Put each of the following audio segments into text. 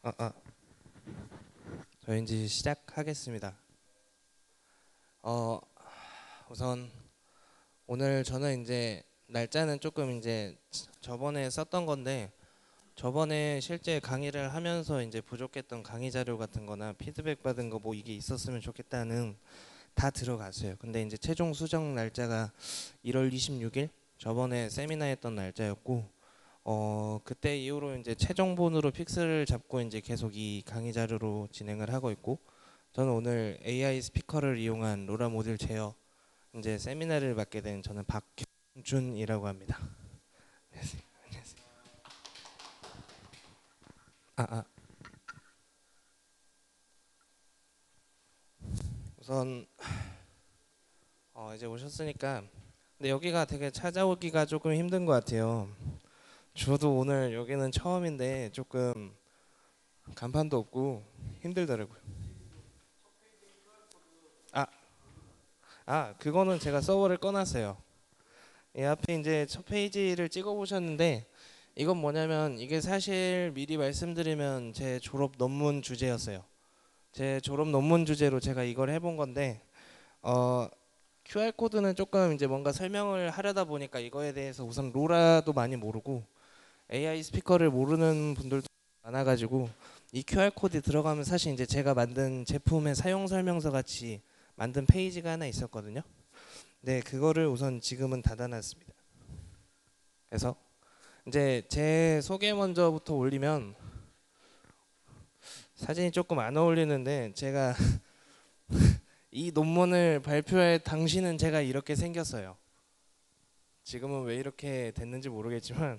아, 아, 저희 이제 시작하겠습니다. 어, 우선 오늘 저는 이제 날짜는 조금 이제 저번에 썼던 건데 저번에 실제 강의를 하면서 이제 부족했던 강의 자료 같은 거나 피드백 받은 거 뭐 이게 있었으면 좋겠다는 다 들어갔어요. 근데 이제 최종 수정 날짜가 1월 26일 저번에 세미나 했던 날짜였고 그때 이후로 이제 최종본으로 픽스를 잡고 이제 계속 이 강의 자료로 진행을 하고 있고 저는 오늘 AI 스피커를 이용한 로라 모듈 제어 이제 세미나를 맡게 된 저는 박형준이라고 합니다. 안녕하세요. 안녕하세요. 아, 아, 우선 이제 오셨으니까 근데 여기가 되게 찾아오기가 조금 힘든 것 같아요. 저도 오늘 여기는 처음인데 조금 간판도 없고 힘들더라고요. 아, 그거는 제가 서버를 꺼놨어요. 이 앞에 이제 첫 페이지를 찍어 보셨는데 이건 뭐냐면 이게 사실 미리 말씀드리면 제 졸업 논문 주제였어요. 제 졸업 논문 주제로 제가 이걸 해본 건데 어, QR 코드는 조금 이제 뭔가 설명을 하려다 보니까 이거에 대해서 우선 로라도 많이 모르고 AI 스피커를 모르는 분들도 많아가지고 이 QR 코드 들어가면 사실 이제 제가 만든 제품의 사용 설명서 같이 만든 페이지가 하나 있었거든요. 네, 그거를 우선 지금은 닫아놨습니다. 그래서 이제 제 소개 먼저부터 올리면 사진이 조금 안 어울리는데 제가 이 논문을 발표할 당시는 제가 이렇게 생겼어요. 지금은 왜 이렇게 됐는지 모르겠지만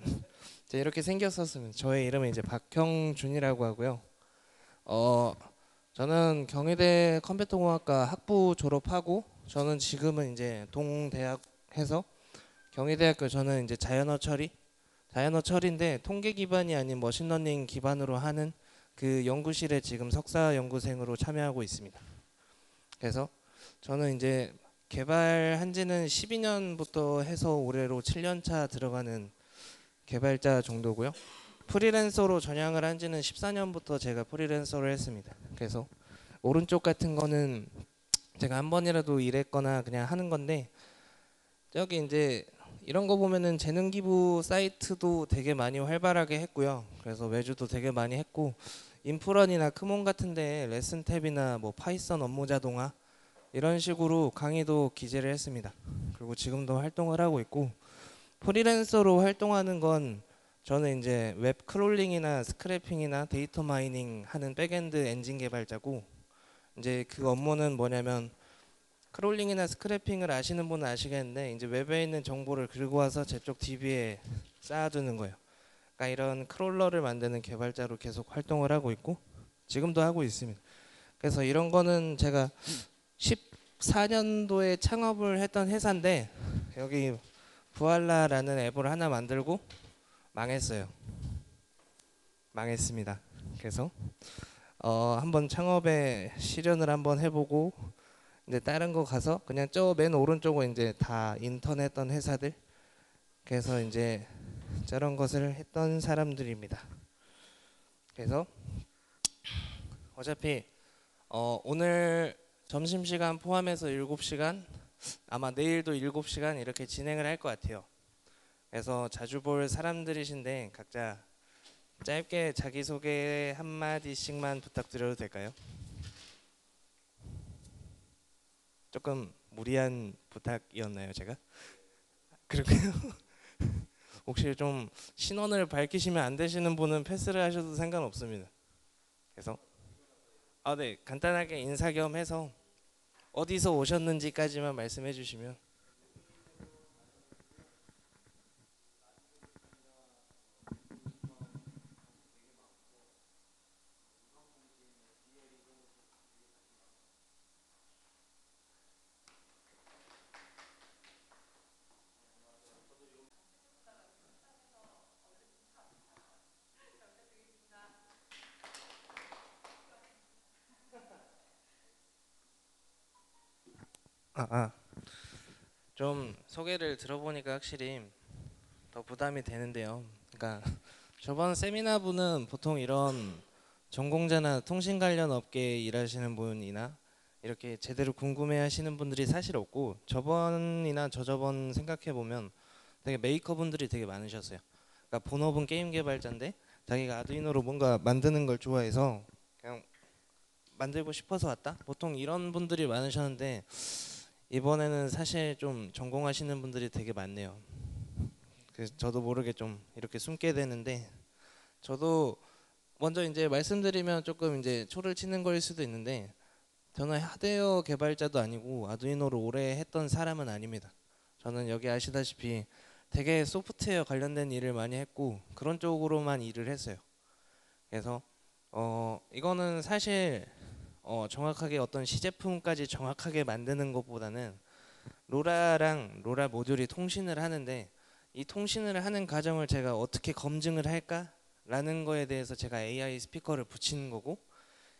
제가 이렇게 생겼었으면 저의 이름은 이제 박형준이라고 하고요. 어 저는 경희대 컴퓨터공학과 학부 졸업하고 저는 지금은 이제 동대학에서 경희대학교 저는 이제 자연어 처리인데 통계 기반이 아닌 머신러닝 기반으로 하는 그 연구실에 지금 석사 연구생으로 참여하고 있습니다. 그래서 저는 이제 개발한 지는 12년부터 해서 올해로 7년 차 들어가는 개발자 정도고요. 프리랜서로 전향을 한 지는 14년부터 제가 프리랜서를 했습니다. 그래서 오른쪽 같은 거는 제가 한 번이라도 일했거나 그냥 하는 건데 저기 이제 이런 거 보면은 재능 기부 사이트도 되게 많이 활발하게 했고요. 그래서 외주도 되게 많이 했고 인프런이나 크몬 같은데 레슨 탭이나 뭐 파이썬 업무 자동화 이런 식으로 강의도 기재를 했습니다. 그리고 지금도 활동을 하고 있고 프리랜서로 활동하는 건 저는 이제 웹 크롤링이나 스크래핑이나 데이터 마이닝 하는 백엔드 엔진 개발자고 이제 그 업무는 뭐냐면 크롤링이나 스크래핑을 아시는 분은 아시겠는데 이제 웹에 있는 정보를 긁고 와서 제쪽 DB에 쌓아두는 거예요. 그러니까 이런 크롤러를 만드는 개발자로 계속 활동을 하고 있고 지금도 하고 있습니다. 그래서 이런 거는 제가 14년도에 창업을 했던 회사인데 여기 부알라라는 앱을 하나 만들고 망했어요. 망했습니다. 그래서 한번 창업에 실현을 한번 해보고 이제 다른 거 가서 그냥 저 맨 오른쪽은 이제 다 인턴했던 회사들 그래서 이제 저런 것을 했던 사람들입니다. 그래서 어차피 오늘 점심시간 포함해서 7시간 아마 내일도 7시간 이렇게 진행을 할 것 같아요. 그래서 자주 볼 사람들이신데 각자 짧게 자기소개 한마디씩만 부탁드려도 될까요? 조금 무리한 부탁이었나요, 제가? 그렇게요? 혹시 좀 신원을 밝히시면 안 되시는 분은 패스를 하셔도 상관없습니다. 그래서 네, 간단하게 인사 겸 해서 어디서 오셨는지까지만 말씀해 주시면. 아, 아. 좀 소개를 들어보니까 확실히 더 부담이 되는데요. 그러니까 저번 세미나부는 보통 이런 전공자나 통신 관련 업계에 일하시는 분이나 이렇게 제대로 궁금해하시는 분들이 사실 없고, 저번이나 저저번 생각해 보면 되게 메이커 분들이 되게 많으셨어요. 그러니까 본업은 게임 개발자인데 자기가 아두이노로 뭔가 만드는 걸 좋아해서 그냥 만들고 싶어서 왔다. 보통 이런 분들이 많으셨는데 이번에는 사실 좀 전공하시는 분들이 되게 많네요. 그래서 저도 모르게 좀 이렇게 숨게 되는데, 저도 먼저 이제 말씀드리면 조금 이제 초를 치는 거일 수도 있는데, 저는 하드웨어 개발자도 아니고 아두이노를 오래 했던 사람은 아닙니다. 저는 여기 아시다시피 되게 소프트웨어 관련된 일을 많이 했고 그런 쪽으로만 일을 했어요. 그래서 이거는 사실 정확하게 어떤 시제품까지 정확하게 만드는 것보다는 로라랑 로라 모듈이 통신을 하는데, 이 통신을 하는 과정을 제가 어떻게 검증을 할까라는 거에 대해서 제가 AI 스피커를 붙이는 거고,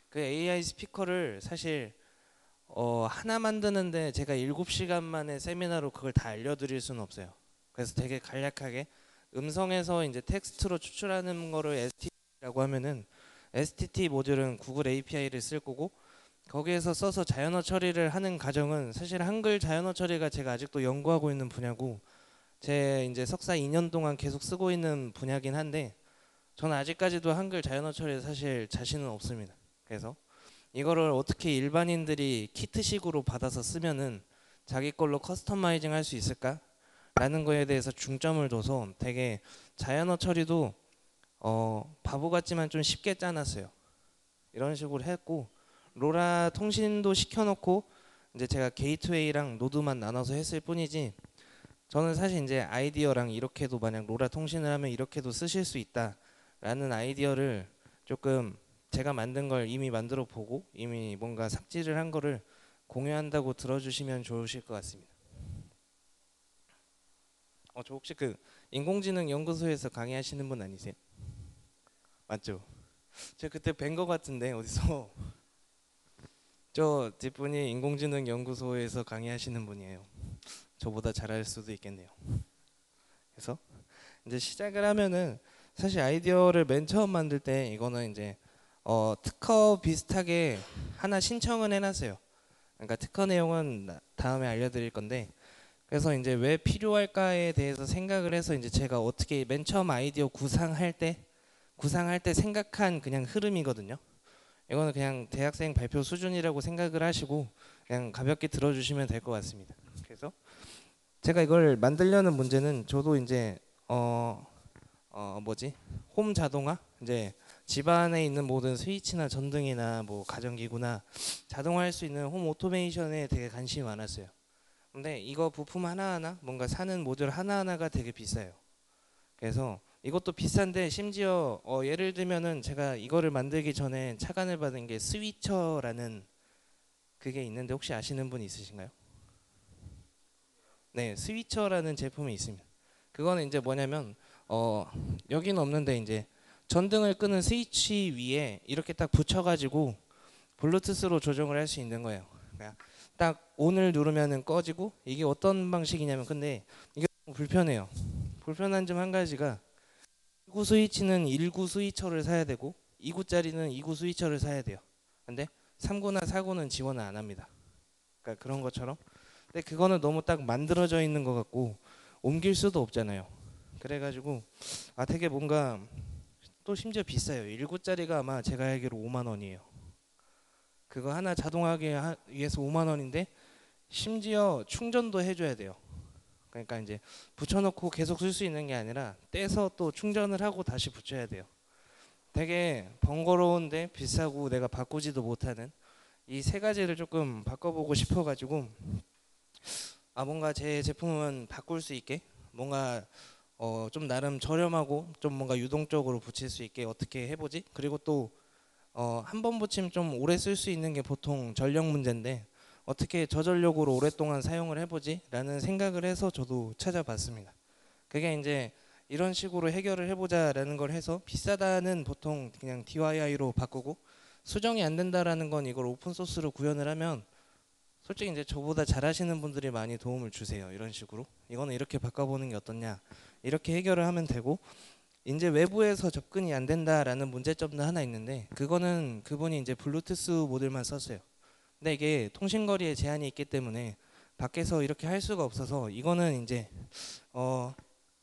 그 AI 스피커를 사실 하나 만드는데 제가 7시간 만에 세미나로 그걸 다 알려드릴 수는 없어요. 그래서 되게 간략하게 음성에서 이제 텍스트로 추출하는 거를 STT라고 하면은, STT 모듈은 구글 API를 쓸 거고, 거기에서 써서 자연어 처리를 하는 과정은 사실 한글 자연어 처리가 제가 아직도 연구하고 있는 분야고, 제 이제 석사 2년 동안 계속 쓰고 있는 분야긴 한데, 저는 아직까지도 한글 자연어 처리에 사실 자신은 없습니다. 그래서 이거를 어떻게 일반인들이 키트식으로 받아서 쓰면은 자기 걸로 커스터마이징 할 수 있을까라는 거에 대해서 중점을 둬서 되게 자연어 처리도 바보 같지만 좀 쉽게 짜놨어요. 이런 식으로 했고, 로라 통신도 시켜놓고 이제 제가 게이트웨이랑 노드만 나눠서 했을 뿐이지, 저는 사실 이제 아이디어랑 이렇게도 만약 로라 통신을 하면 이렇게도 쓰실 수 있다라는 아이디어를 조금 제가 만든 걸 이미 만들어 보고 이미 뭔가 삽질을 한 거를 공유한다고 들어주시면 좋으실 것 같습니다. 저 혹시 그 인공지능 연구소에서 강의하시는 분 아니세요? 맞죠? 제가 그때 뵌 거 같은데 어디서 저 뒷분이 인공지능 연구소에서 강의하시는 분이에요. 저보다 잘할 수도 있겠네요. 그래서 이제 시작을 하면은 사실 아이디어를 맨 처음 만들 때 이거는 이제 특허 비슷하게 하나 신청은 해놨어요. 그러니까 특허 내용은 다음에 알려드릴 건데, 그래서 이제 왜 필요할까에 대해서 생각을 해서 이제 제가 어떻게 맨 처음 아이디어 구상할 때 생각한 그냥 흐름이거든요. 이거는 그냥 대학생 발표 수준이라고 생각을 하시고 그냥 가볍게 들어주시면 될 것 같습니다. 그래서 제가 이걸 만들려는 문제는, 저도 이제 뭐지, 홈 자동화, 이제 집안에 있는 모든 스위치나 전등이나 뭐 가전기구나 자동화할 수 있는 홈 오토메이션에 되게 관심이 많았어요. 근데 이거 부품 하나하나 뭔가 사는 모듈 하나하나가 되게 비싸요. 그래서 이것도 비싼데 심지어 예를 들면은 제가 이거를 만들기 전에 착안을 받은 게 스위처라는 그게 있는데 혹시 아시는 분 있으신가요? 네, 스위처라는 제품이 있습니다. 그거는 이제 뭐냐면 여기는 없는데 이제 전등을 끄는 스위치 위에 이렇게 딱 붙여가지고 블루투스로 조정을 할 수 있는 거예요. 그러니까 딱 ON을 누르면은 꺼지고, 이게 어떤 방식이냐면, 근데 이게 불편해요. 불편한 점 한 가지가 1구 스위치는 1구 스위처를 사야 되고 2구짜리는 2구 스위처를 사야 돼요. 근데 3구나 4구는 지원을 안 합니다. 그러니까 그런 것처럼. 근데 그거는 너무 딱 만들어져 있는 것 같고 옮길 수도 없잖아요. 그래가지고 되게 뭔가 또 심지어 비싸요. 1구짜리가 아마 제가 알기로 5만 원이에요. 그거 하나 자동하게 위해서 5만 원인데 심지어 충전도 해줘야 돼요. 그러니까 이제 붙여놓고 계속 쓸 수 있는 게 아니라 떼서 또 충전을 하고 다시 붙여야 돼요. 되게 번거로운데 비싸고 내가 바꾸지도 못하는 이 세 가지를 조금 바꿔보고 싶어가지고, 뭔가 제 제품은 바꿀 수 있게 뭔가 좀 나름 저렴하고 좀 뭔가 유동적으로 붙일 수 있게 어떻게 해보지? 그리고 또 한 번 붙이면 좀 오래 쓸 수 있는 게 보통 전력 문제인데 어떻게 저전력으로 오랫동안 사용을 해보지? 라는 생각을 해서 저도 찾아봤습니다. 그게 이제 이런 식으로 해결을 해보자라는 걸 해서, 비싸다는 보통 그냥 DIY로 바꾸고 수정이 안 된다라는 건 이걸 오픈소스로 구현을 하면 솔직히 이제 저보다 잘하시는 분들이 많이 도움을 주세요. 이런 식으로 이거는 이렇게 바꿔보는 게 어떻냐, 이렇게 해결을 하면 되고, 이제 외부에서 접근이 안 된다라는 문제점도 하나 있는데, 그거는 그분이 이제 블루투스 모듈만 썼어요. 근데 이게 통신거리에 제한이 있기 때문에 밖에서 이렇게 할 수가 없어서, 이거는 이제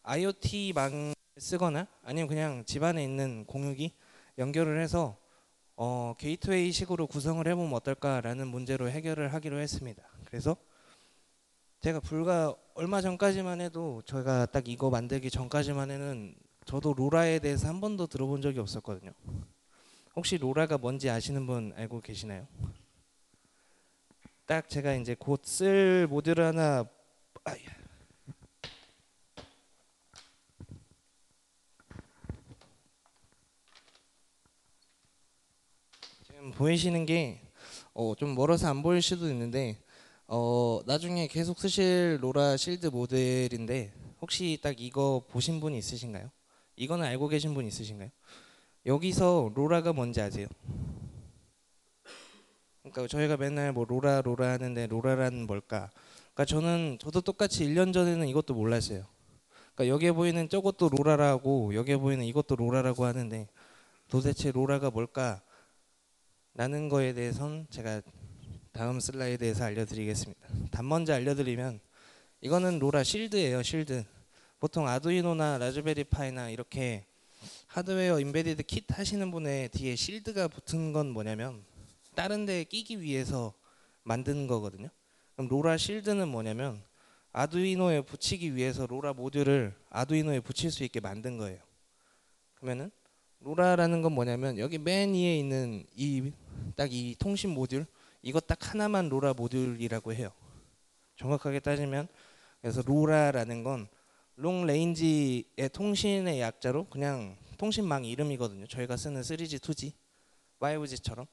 IoT망 쓰거나 아니면 그냥 집안에 있는 공유기 연결을 해서 게이트웨이 식으로 구성을 해보면 어떨까라는 문제로 해결을 하기로 했습니다. 그래서 제가 불과 얼마 전까지만 해도, 저희가 딱 이거 만들기 전까지만 해는 저도 로라에 대해서 한 번도 들어본 적이 없었거든요. 혹시 로라가 뭔지 아시는 분 알고 계시나요? 딱 제가 이제 곧 쓸 모듈 하나, 지금 보이시는 게 좀 멀어서 안 보일 수도 있는데, 나중에 계속 쓰실 로라 실드 모델인데, 혹시 딱 이거 보신 분 있으신가요? 이거는 알고 계신 분 있으신가요? 여기서 로라가 뭔지 아세요? 그러니까 저희가 맨날 뭐 로라 로라 하는데, 로라라는 뭘까? 그러니까 저도 똑같이 1년 전에는 이것도 몰랐어요. 그러니까 여기에 보이는 저것도 로라라고, 여기에 보이는 이것도 로라라고 하는데, 도대체 로라가 뭘까? 라는 거에 대해선 제가 다음 슬라이드에서 알려드리겠습니다. 먼저 알려드리면, 이거는 로라 실드예요. 실드. 보통 아두이노나 라즈베리 파이나 이렇게 하드웨어 인베디드 킷 하시는 분의 뒤에 실드가 붙은 건 뭐냐면, 다른 데 끼기 위해서 만든 거거든요. 그럼 로라 실드는 뭐냐면, 아두이노에 붙이기 위해서 로라 모듈을 아두이노에 붙일 수 있게 만든 거예요. 그러면은 로라라는 건 뭐냐면, 여기 맨 위에 있는 이 통신 모듈, 이거 딱 하나만 로라 모듈이라고 해요. 정확하게 따지면, 그래서 로라라는 건 롱 레인지의 통신의 약자로, 그냥 통신망 이름이거든요. 저희가 쓰는 3G, 2G, 5G처럼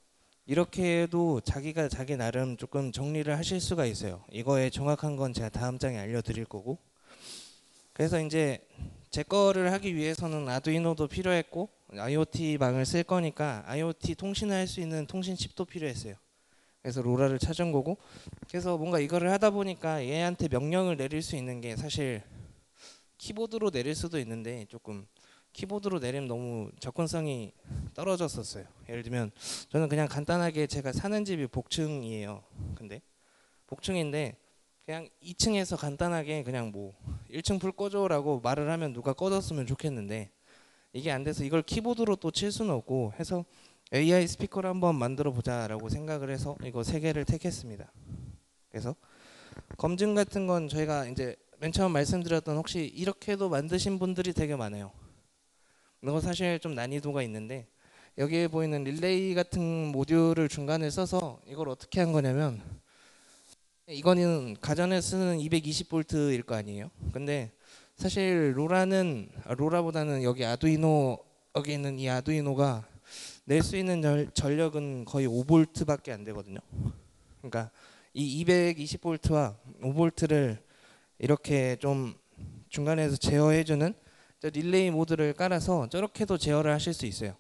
이렇게 해도 자기가 자기 나름 조금 정리를 하실 수가 있어요. 이거의 정확한 건 제가 다음 장에 알려드릴 거고. 그래서 이제 제 거를 하기 위해서는 아두이노도 필요했고, IoT 망을 쓸 거니까 IoT 통신을 할 수 있는 통신 칩도 필요했어요. 그래서 로라를 찾은 거고, 그래서 뭔가 이거를 하다 보니까 얘한테 명령을 내릴 수 있는 게, 사실 키보드로 내릴 수도 있는데 조금 키보드로 내리면 너무 접근성이 떨어졌었어요. 예를 들면 저는 그냥 간단하게, 제가 사는 집이 복층이에요. 근데 복층인데 그냥 2층에서 간단하게 그냥 뭐 1층 불 꺼줘라고 말을 하면 누가 꺼줬으면 좋겠는데, 이게 안 돼서 이걸 키보드로 또 칠 수는 없고 해서 AI 스피커를 한번 만들어 보자라고 생각을 해서 이거 3개를 택했습니다. 그래서 검증 같은 건 저희가 이제 맨 처음 말씀드렸던, 혹시 이렇게도 만드신 분들이 되게 많아요. 이거 사실 좀 난이도가 있는데, 여기에 보이는 릴레이 같은 모듈을 중간에 써서 이걸 어떻게 한 거냐면, 이거는 가전에 쓰는 220V일 거 아니에요. 근데 사실 로라보다는 여기 아두이노, 여기 있는 이 아두이노가 낼 수 있는 전력은 거의 5V밖에 안 되거든요. 그러니까 이 220V와 5V를 이렇게 좀 중간에서 제어해주는 릴레이 모드를 깔아서 저렇게도 제어를 하실 수 있어요.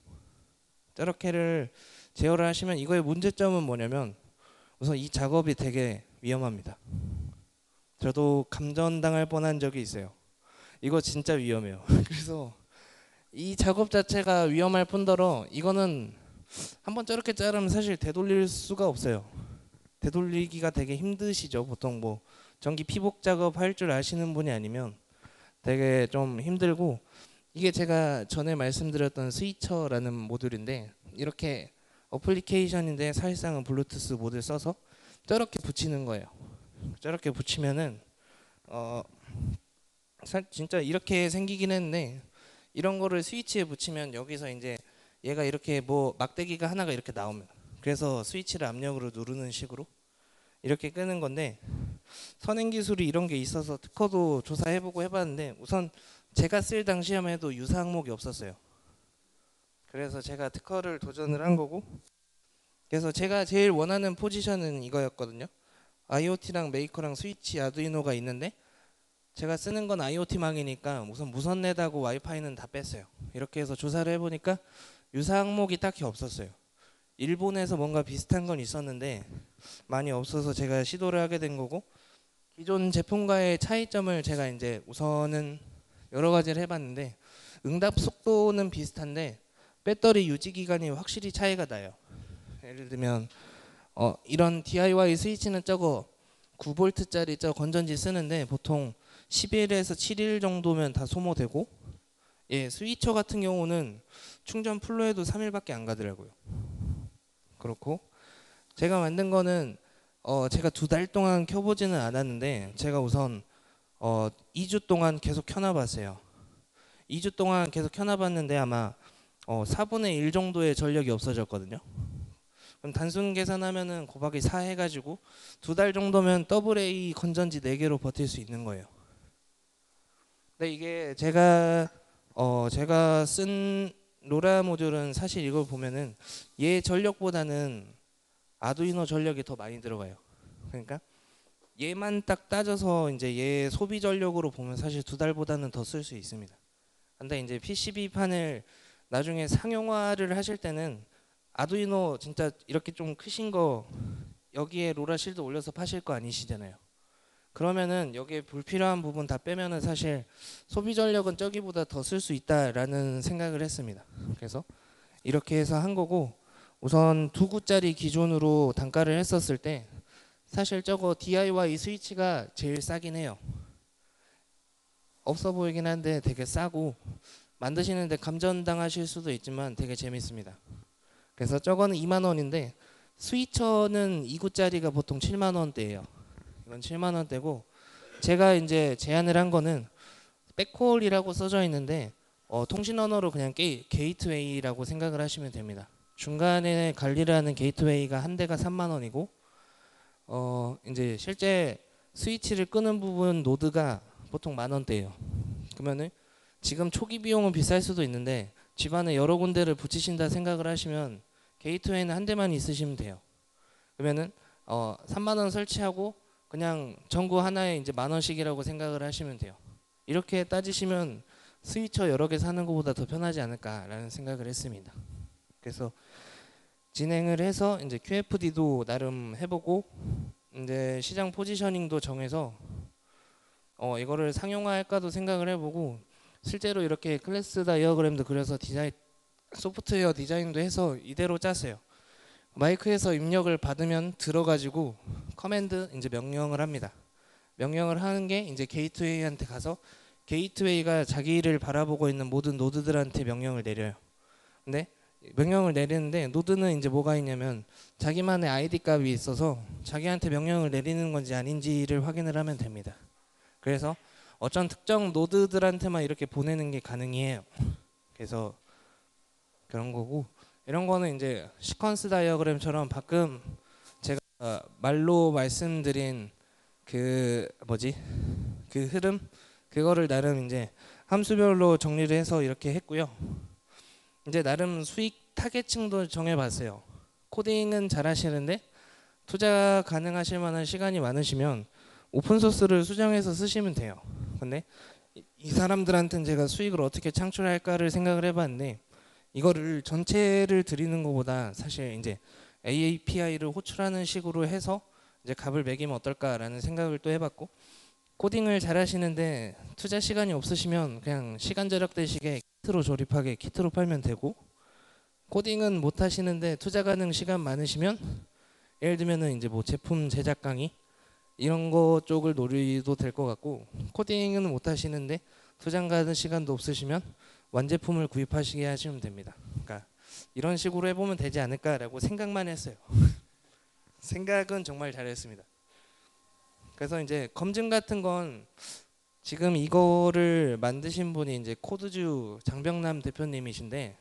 저렇게를 제어를 하시면, 이거의 문제점은 뭐냐면, 우선 이 작업이 되게 위험합니다. 저도 감전당할 뻔한 적이 있어요. 이거 진짜 위험해요. 그래서 이 작업 자체가 위험할 뿐더러, 이거는 한번 저렇게 자르면 사실 되돌릴 수가 없어요. 되돌리기가 되게 힘드시죠. 보통 뭐 전기 피복 작업 할 줄 아시는 분이 아니면 되게 좀 힘들고, 이게 제가 전에 말씀드렸던 스위처라는 모듈인데, 이렇게 어플리케이션인데 사실상은 블루투스 모듈 써서 저렇게 붙이는 거예요. 저렇게 붙이면은 진짜 이렇게 생기긴 했는데, 이런 거를 스위치에 붙이면 여기서 이제 얘가 이렇게 뭐 막대기가 하나가 이렇게 나옵니다. 그래서 스위치를 압력으로 누르는 식으로 이렇게 끄는 건데, 선행 기술이 이런 게 있어서 특허도 조사해보고 해봤는데, 우선 제가 쓸 당시에만 해도 유사 항목이 없었어요. 그래서 제가 특허를 도전을 한 거고, 그래서 제가 제일 원하는 포지션은 이거였거든요. IoT랑 메이커랑 스위치, 아두이노가 있는데, 제가 쓰는 건 IoT망이니까 우선 무선 넷하고 와이파이는 다 뺐어요. 이렇게 해서 조사를 해보니까 유사 항목이 딱히 없었어요. 일본에서 뭔가 비슷한 건 있었는데 많이 없어서 제가 시도를 하게 된 거고, 기존 제품과의 차이점을 제가 이제 우선은 여러 가지를 해봤는데, 응답 속도는 비슷한데 배터리 유지 기간이 확실히 차이가 나요. 예를 들면 이런 DIY 스위치는 저거 9V짜리 저 건전지 쓰는데 보통 10일에서 7일 정도면 다 소모되고, 예, 스위처 같은 경우는 충전 풀로 해도 3일밖에 안 가더라고요. 그렇고 제가 만든 거는 제가 2달 동안 켜보지는 않았는데 제가 우선 2주 동안 계속 켜놔봤어요. 2주 동안 계속 켜놔봤는데 아마 4분의 1 정도의 전력이 없어졌거든요. 그럼 단순 계산하면은 곱하기 4 해가지고 2달 정도면 AA 건전지 4개로 버틸 수 있는 거예요. 근데 이게 제가 쓴 로라 모듈은 사실 이걸 보면은 얘 전력보다는 아두이노 전력이 더 많이 들어가요. 그러니까 얘만 딱 따져서 이제 얘 소비 전력으로 보면 사실 2달보다는 더 쓸 수 있습니다. 근데 이제 PCB판을 나중에 상용화를 하실 때는 아두이노 진짜 이렇게 좀 크신 거 여기에 로라 실드 올려서 파실 거 아니시잖아요. 그러면은 여기에 불필요한 부분 다 빼면은 사실 소비 전력은 저기보다 더 쓸 수 있다라는 생각을 했습니다. 그래서 이렇게 해서 한 거고, 우선 2구짜리 기준으로 단가를 했었을 때 사실 저거 DIY 스위치가 제일 싸긴 해요. 없어 보이긴 한데 되게 싸고 만드시는데 감전당하실 수도 있지만 되게 재밌습니다. 그래서 저거는 2만 원인데 스위처는 2구짜리가 보통 7만 원대예요. 이건 7만 원대고, 제가 이제 제안을 한 거는 백홀이라고 써져 있는데 통신 언어로 그냥 게이트웨이라고 생각을 하시면 됩니다. 중간에 관리를 하는 게이트웨이가 한 대가 3만 원이고 이제 실제 스위치를 끄는 부분 노드가 보통 1만 원대예요. 그러면은 지금 초기 비용은 비쌀 수도 있는데 집안에 여러 군데를 붙이신다 생각을 하시면 게이트웨이는 한 대만 있으시면 돼요. 그러면은 3만 원 설치하고 그냥 전구 하나에 이제 1만 원씩이라고 생각을 하시면 돼요. 이렇게 따지시면 스위처 여러 개 사는 것보다 더 편하지 않을까라는 생각을 했습니다. 그래서 진행을 해서 이제 QFD도 나름 해보고 이제 시장 포지셔닝도 정해서 이거를 상용화할까도 생각을 해보고, 실제로 이렇게 클래스 다이어그램도 그려서 소프트웨어 디자인도 해서 이대로 짰어요. 마이크에서 입력을 받으면 들어가지고 커맨드 이제 명령을 합니다. 명령을 하는 게 이제 게이트웨이한테 가서 게이트웨이가 자기를 바라보고 있는 모든 노드들한테 명령을 내려요. 근데 명령을 내리는데 노드는 이제 뭐가 있냐면 자기만의 아이디 값이 있어서 자기한테 명령을 내리는 건지 아닌지를 확인을 하면 됩니다. 그래서 어떤 특정 노드들한테만 이렇게 보내는 게 가능해요. 그래서 그런 거고, 이런 거는 이제 시퀀스 다이어그램처럼 방금 제가 말로 말씀드린 그 흐름, 그거를 나름 이제 함수별로 정리를 해서 이렇게 했고요. 이제 나름 수익 타겟층도 정해봤어요. 코딩은 잘하시는데 투자 가능하실 만한 시간이 많으시면 오픈소스를 수정해서 쓰시면 돼요. 근데 이 사람들한테는 제가 수익을 어떻게 창출할까를 생각을 해봤는데, 이거를 전체를 드리는 것보다 사실 이제 API를 호출하는 식으로 해서 이제 값을 매기면 어떨까라는 생각을 또 해봤고, 코딩을 잘하시는데 투자 시간이 없으시면 그냥 시간 절약 대식에 키트로 조립하게 키트로 팔면 되고, 코딩은 못 하시는데 투자 가능 시간 많으시면 예를 들면은 이제 뭐 제품 제작 강의 이런 거 쪽을 노려도 될 것 같고, 코딩은 못 하시는데 투자 가능 시간도 없으시면 완제품을 구입하시게 하시면 됩니다. 그러니까 이런 식으로 해보면 되지 않을까라고 생각만 했어요. 생각은 정말 잘했습니다. 그래서 이제 검증 같은 건 지금 이거를 만드신 분이 이제 코드주 장병남 대표님이신데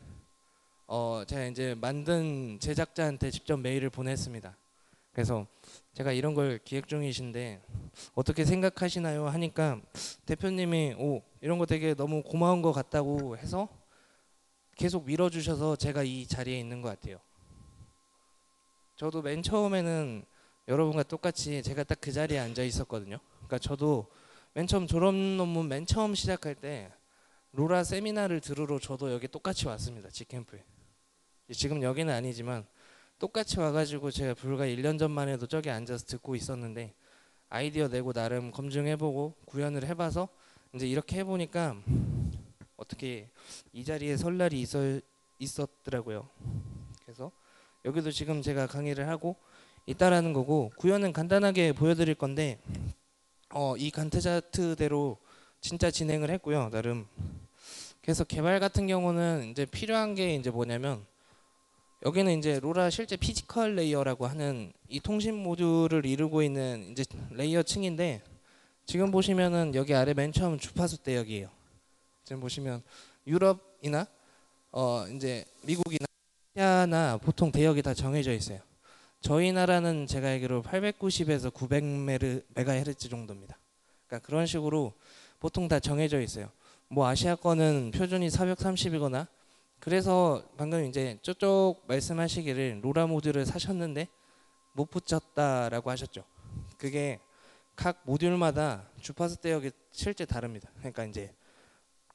제가 이제 만든 제작자한테 직접 메일을 보냈습니다. 그래서 제가 이런 걸 기획 중이신데 어떻게 생각하시나요? 하니까 대표님이 이런 거 되게 너무 고마운 것 같다고 해서 계속 밀어주셔서 제가 이 자리에 있는 것 같아요. 저도 맨 처음에는 여러분과 똑같이 제가 딱 그 자리에 앉아 있었거든요. 그러니까 저도 맨 처음 졸업 논문 맨 처음 시작할 때 로라 세미나를 들으러 저도 여기 똑같이 왔습니다. 지캠프에. 지금 여기는 아니지만 똑같이 와가지고 제가 불과 1년 전만 해도 저기 앉아서 듣고 있었는데 아이디어 내고 나름 검증해보고 구현을 해봐서 이제 이렇게 해보니까 어떻게 이 자리에 설 날이 있었더라고요. 그래서 여기도 지금 제가 강의를 하고 있다라는 거고, 구현은 간단하게 보여드릴 건데 이 간트 차트대로 진짜 진행을 했고요, 나름. 그래서 개발 같은 경우는 이제 필요한 게 이제 뭐냐면, 여기는 이제 로라 실제 피지컬 레이어라고 하는 이 통신 모듈을 이루고 있는 이제 레이어 층인데, 지금 보시면은 여기 아래 맨 처음 주파수 대역이에요. 지금 보시면 유럽이나 이제 미국이나 아시아나 보통 대역이 다 정해져 있어요. 저희 나라는 제가 알기로 890에서 900메가헤르츠 정도입니다. 그러니까 그런 식으로 보통 다 정해져 있어요. 뭐 아시아 거는 표준이 430이거나, 그래서 방금 이제 저쪽 말씀하시기를 로라 모듈을 사셨는데 못 붙였다라고 하셨죠. 그게 각 모듈마다 주파수 대역이 실제 다릅니다. 그러니까 이제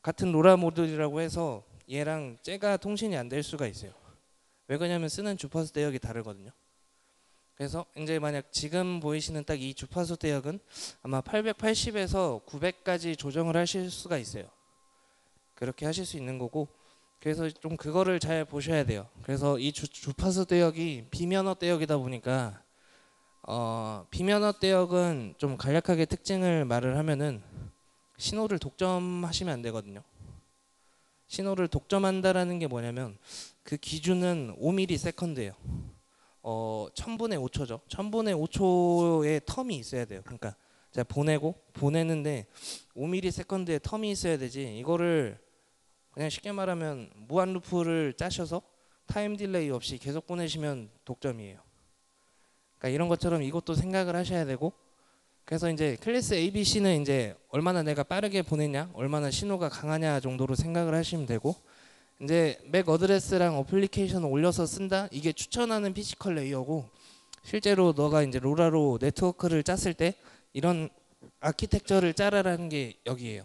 같은 로라 모듈이라고 해서 얘랑 쟤가 통신이 안 될 수가 있어요. 왜 그러냐면 쓰는 주파수 대역이 다르거든요. 그래서 이제 만약 지금 보이시는 딱 이 주파수 대역은 아마 880에서 900까지 조정을 하실 수가 있어요. 그렇게 하실 수 있는 거고, 그래서 좀 그거를 잘 보셔야 돼요. 그래서 이 주파수 대역이 비면허 대역이다 보니까 비면허 대역은 좀 간략하게 특징을 말을 하면은 신호를 독점하시면 안 되거든요. 신호를 독점한다라는 게 뭐냐면 그 기준은 5ms예요. 1000분의 5초죠. 1000분의 5초의 텀이 있어야 돼요. 그러니까 제가 보내는데 5ms의 텀이 있어야 되지, 이거를 그냥 쉽게 말하면 무한 루프를 짜셔서 타임 딜레이 없이 계속 보내시면 독점이에요. 그러니까 이런 것처럼 이것도 생각을 하셔야 되고, 그래서 이제 클래스 ABC는 이제 얼마나 내가 빠르게 보내냐, 얼마나 신호가 강하냐 정도로 생각을 하시면 되고, 이제 맥 어드레스랑 어플리케이션을 올려서 쓴다, 이게 추천하는 피지컬 레이어고, 실제로 너가 이제 로라로 네트워크를 짰을 때 이런 아키텍처를 짜라라는 게 여기에요.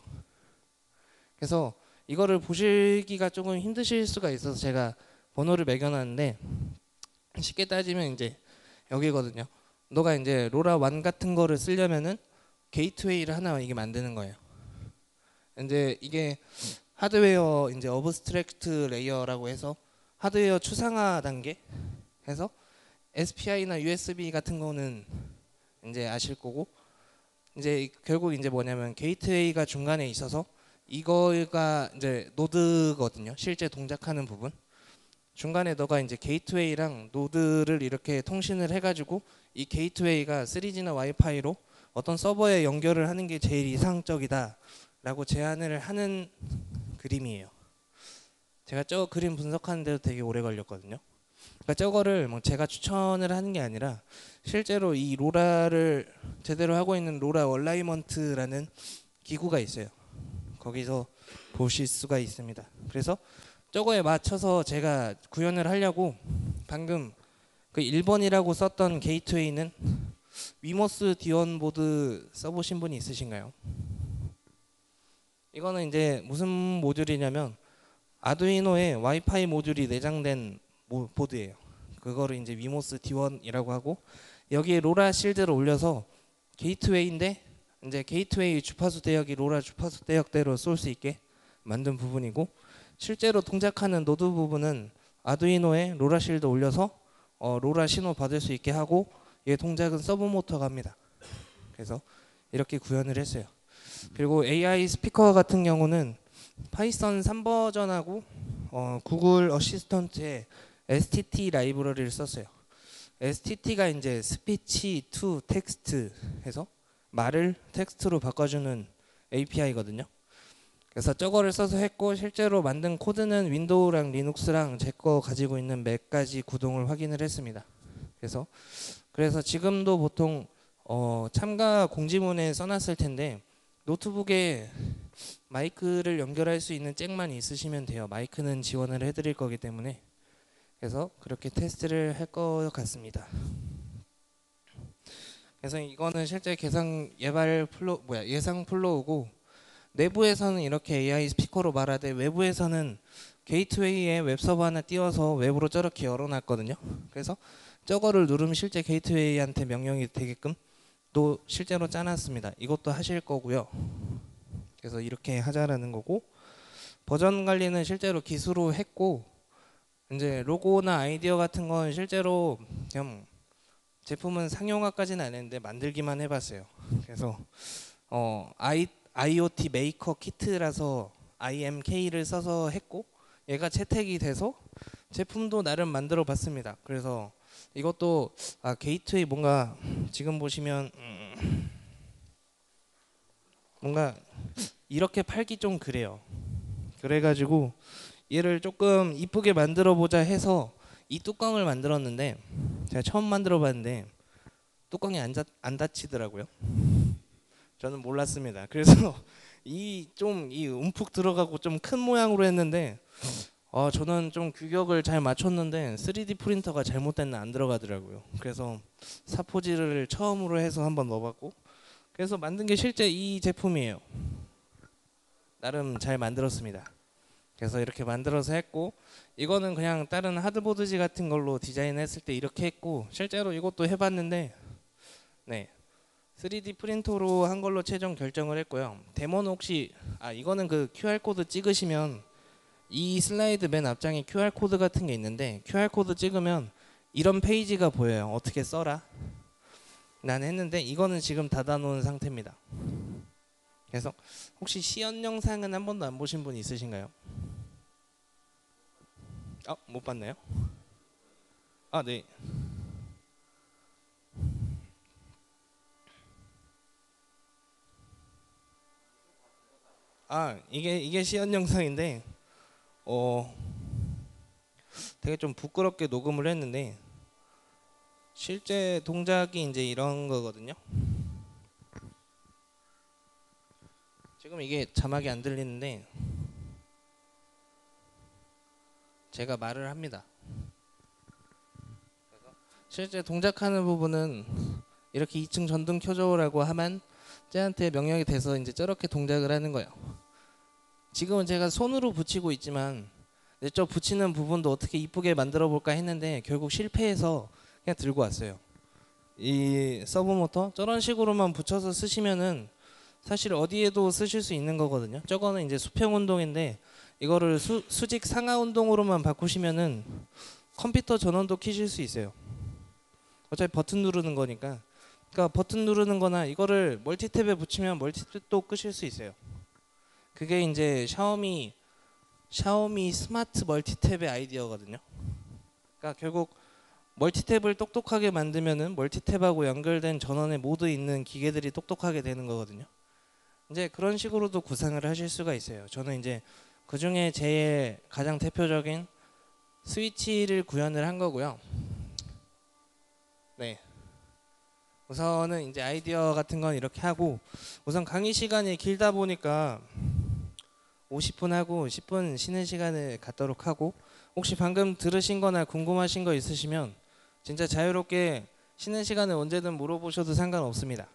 그래서 이거를 보시기가 조금 힘드실 수가 있어서 제가 번호를 매겨놨는데, 쉽게 따지면 이제 여기거든요. 너가 이제 로라 1 같은 거를 쓰려면은 게이트웨이를 하나 이게 만드는 거예요. 이제 이게 하드웨어 이제 어브스트랙트 레이어라고 해서 하드웨어 추상화 단계 해서 SPI나 USB 같은 거는 이제 아실 거고, 이제 결국 이제 뭐냐면 게이트웨이가 중간에 있어서 이거가 이제 노드거든요. 실제 동작하는 부분. 중간에 너가 이제 게이트웨이랑 노드를 이렇게 통신을 해가지고 이 게이트웨이가 3G나 와이파이로 어떤 서버에 연결을 하는 게 제일 이상적이다라고 제안을 하는 그림이에요. 제가 저 그림 분석하는데도 되게 오래 걸렸거든요. 그러니까 저거를 뭐 제가 추천을 하는 게 아니라 실제로 이 로라를 제대로 하고 있는 로라 얼라이먼트라는 기구가 있어요. 거기서 보실 수가 있습니다. 그래서 저거에 맞춰서 제가 구현을 하려고 방금 그 1번이라고 썼던 게이트웨이는 위모스 D1 보드 써보신 분이 있으신가요? 이거는 이제 무슨 모듈이냐면 아두이노에 와이파이 모듈이 내장된 보드예요. 그거를 이제 위모스 D1이라고 하고, 여기에 로라 실드를 올려서 게이트웨이인데 이제 게이트웨이 주파수 대역이 로라 주파수 대역대로 쏠 수 있게 만든 부분이고, 실제로 동작하는 노드 부분은 아두이노에 로라 실드 올려서 로라 신호 받을 수 있게 하고, 얘 동작은 서브 모터가 합니다. 그래서 이렇게 구현을 했어요. 그리고 AI 스피커 같은 경우는 파이썬 3버전하고 구글 어시스턴트의 STT 라이브러리를 썼어요. STT가 이제 스피치 투 텍스트 해서 말을 텍스트로 바꿔주는 API거든요. 그래서 저거를 써서 했고, 실제로 만든 코드는 윈도우랑 리눅스랑 제 거 가지고 있는 맥까지 구동을 확인을 했습니다. 그래서 지금도 보통 참가 공지문에 써놨을 텐데 노트북에 마이크를 연결할 수 있는 잭만 있으시면 돼요. 마이크는 지원을 해드릴 거기 때문에. 그래서 그렇게 테스트를 할 것 같습니다. 그래서 이거는 실제 예상 플로우고, 내부에서는 이렇게 AI 스피커로 말하되 외부에서는 게이트웨이에 웹서버 하나 띄워서 웹으로 저렇게 열어놨거든요. 그래서 저거를 누르면 실제 게이트웨이한테 명령이 되게끔 또 실제로 짜놨습니다. 이것도 하실 거고요. 그래서 이렇게 하자라는 거고, 버전 관리는 실제로 기수로 했고 이제 로고나 아이디어 같은 건 실제로 그냥 제품은 상용화까지는 안 했는데 만들기만 해봤어요. 그래서 IoT 메이커 키트라서 IMK를 써서 했고 얘가 채택이 돼서 제품도 나름 만들어 봤습니다. 그래서 이것도 게이트웨이 뭔가 지금 보시면 뭔가 이렇게 팔기 좀 그래요. 그래가지고 얘를 조금 이쁘게 만들어 보자 해서 이 뚜껑을 만들었는데 제가 처음 만들어 봤는데 뚜껑이 안 닫히더라고요. 저는 몰랐습니다. 그래서 이 움푹 들어가고 좀 큰 모양으로 했는데 저는 좀 규격을 잘 맞췄는데 3D 프린터가 잘못됐나 안 들어가더라고요. 그래서 사포질을 처음으로 해서 한번 넣어봤고 그래서 만든 게 실제 이 제품이에요. 나름 잘 만들었습니다. 그래서 이렇게 만들어서 했고 이거는 그냥 다른 하드보드지 같은 걸로 디자인했을 때 이렇게 했고 실제로 이것도 해봤는데 네 3D 프린터로 한 걸로 최종 결정을 했고요. 데모는 혹시 이거는 그 QR코드 찍으시면 이 슬라이드 맨 앞장에 QR코드 같은 게 있는데 QR코드 찍으면 이런 페이지가 보여요. 어떻게 써라 난 했는데 이거는 지금 닫아놓은 상태입니다. 그래서 혹시 시연 영상은 한 번도 안 보신 분 있으신가요? 못 봤나요? 네. 이게 시연 영상인데 되게 좀 부끄럽게 녹음을 했는데 실제 동작이 이제 이런 거거든요. 지금 이게 자막이 안 들리는데 제가 말을 합니다. 그래서 실제 동작하는 부분은 이렇게 2층 전등 켜줘라고 하면 쟤한테 명령이 돼서 이제 저렇게 동작을 하는 거예요. 지금은 제가 손으로 붙이고 있지만 저 붙이는 부분도 어떻게 이쁘게 만들어 볼까 했는데 결국 실패해서 그냥 들고 왔어요. 이 서브모터 저런 식으로만 붙여서 쓰시면은 사실 어디에도 쓰실 수 있는 거거든요. 저거는 이제 수평 운동인데 이거를 수직 상하 운동으로만 바꾸시면은 컴퓨터 전원도 켜실 수 있어요. 어차피 버튼 누르는 거니까. 그러니까 버튼 누르는 거나 이거를 멀티탭에 붙이면 멀티탭도 끄실 수 있어요. 그게 이제 샤오미 스마트 멀티탭의 아이디어거든요. 그러니까 결국 멀티탭을 똑똑하게 만들면은 멀티탭하고 연결된 전원에 모두 있는 기계들이 똑똑하게 되는 거거든요. 이제 그런 식으로도 구상을 하실 수가 있어요. 저는 이제 그 중에 제일 가장 대표적인 스위치를 구현을 한 거고요. 네. 우선은 이제 아이디어 같은 건 이렇게 하고 우선 강의 시간이 길다 보니까 50분 하고 10분 쉬는 시간을 갖도록 하고 혹시 방금 들으신 거나 궁금하신 거 있으시면 진짜 자유롭게 쉬는 시간에 언제든 물어보셔도 상관없습니다.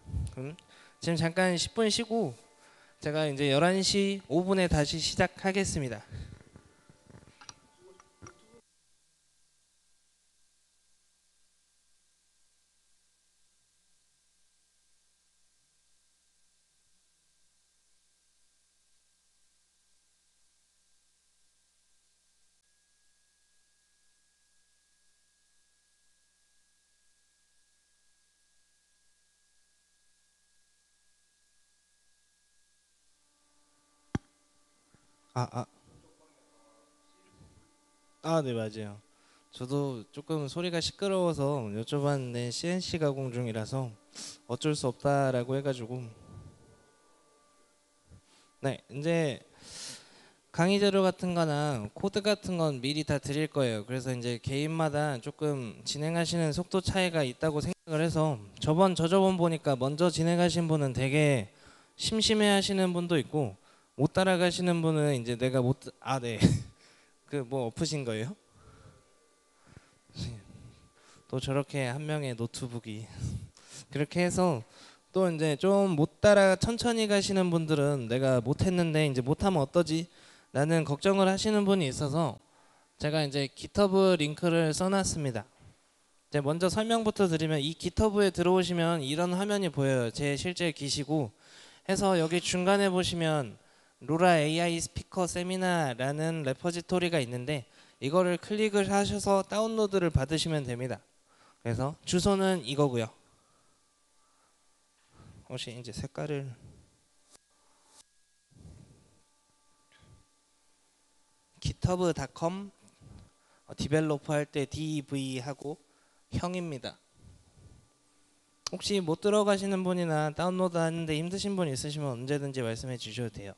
지금 잠깐 10분 쉬고 제가 이제 11시 5분에 다시 시작하겠습니다. 네 맞아요. 저도 조금 소리가 시끄러워서 여쭤봤는데 CNC 가공 중이라서 어쩔 수 없다라고 해가지고 네 이제 강의 자료 같은 거나 코드 같은 건 미리 다 드릴 거예요. 그래서 이제 개인마다 조금 진행하시는 속도 차이가 있다고 생각을 해서 저저번 보니까 먼저 진행하신 분은 되게 심심해 하시는 분도 있고 못 따라가시는 분은 이제 내가 네. 그 뭐 엎으신 거예요? 또 저렇게 한 명의 노트북이 그렇게 해서 또 이제 좀 못 따라 천천히 가시는 분들은 내가 못했는데 이제 못하면 어떠지? 라는 걱정을 하시는 분이 있어서 제가 이제 GitHub 링크를 써놨습니다. 이제 먼저 설명부터 드리면 이 GitHub에 들어오시면 이런 화면이 보여요. 제 실제 기시고 해서 여기 중간에 보시면 로라 AI 스피커 세미나라는 레퍼지토리가 있는데 이거를 클릭을 하셔서 다운로드를 받으시면 됩니다. 그래서 주소는 이거고요. 혹시 이제 색깔을 github.com 디벨로퍼 할 때 dev 하고 형입니다. 혹시 못 들어가시는 분이나 다운로드 하는데 힘드신 분 있으시면 언제든지 말씀해 주셔도 돼요.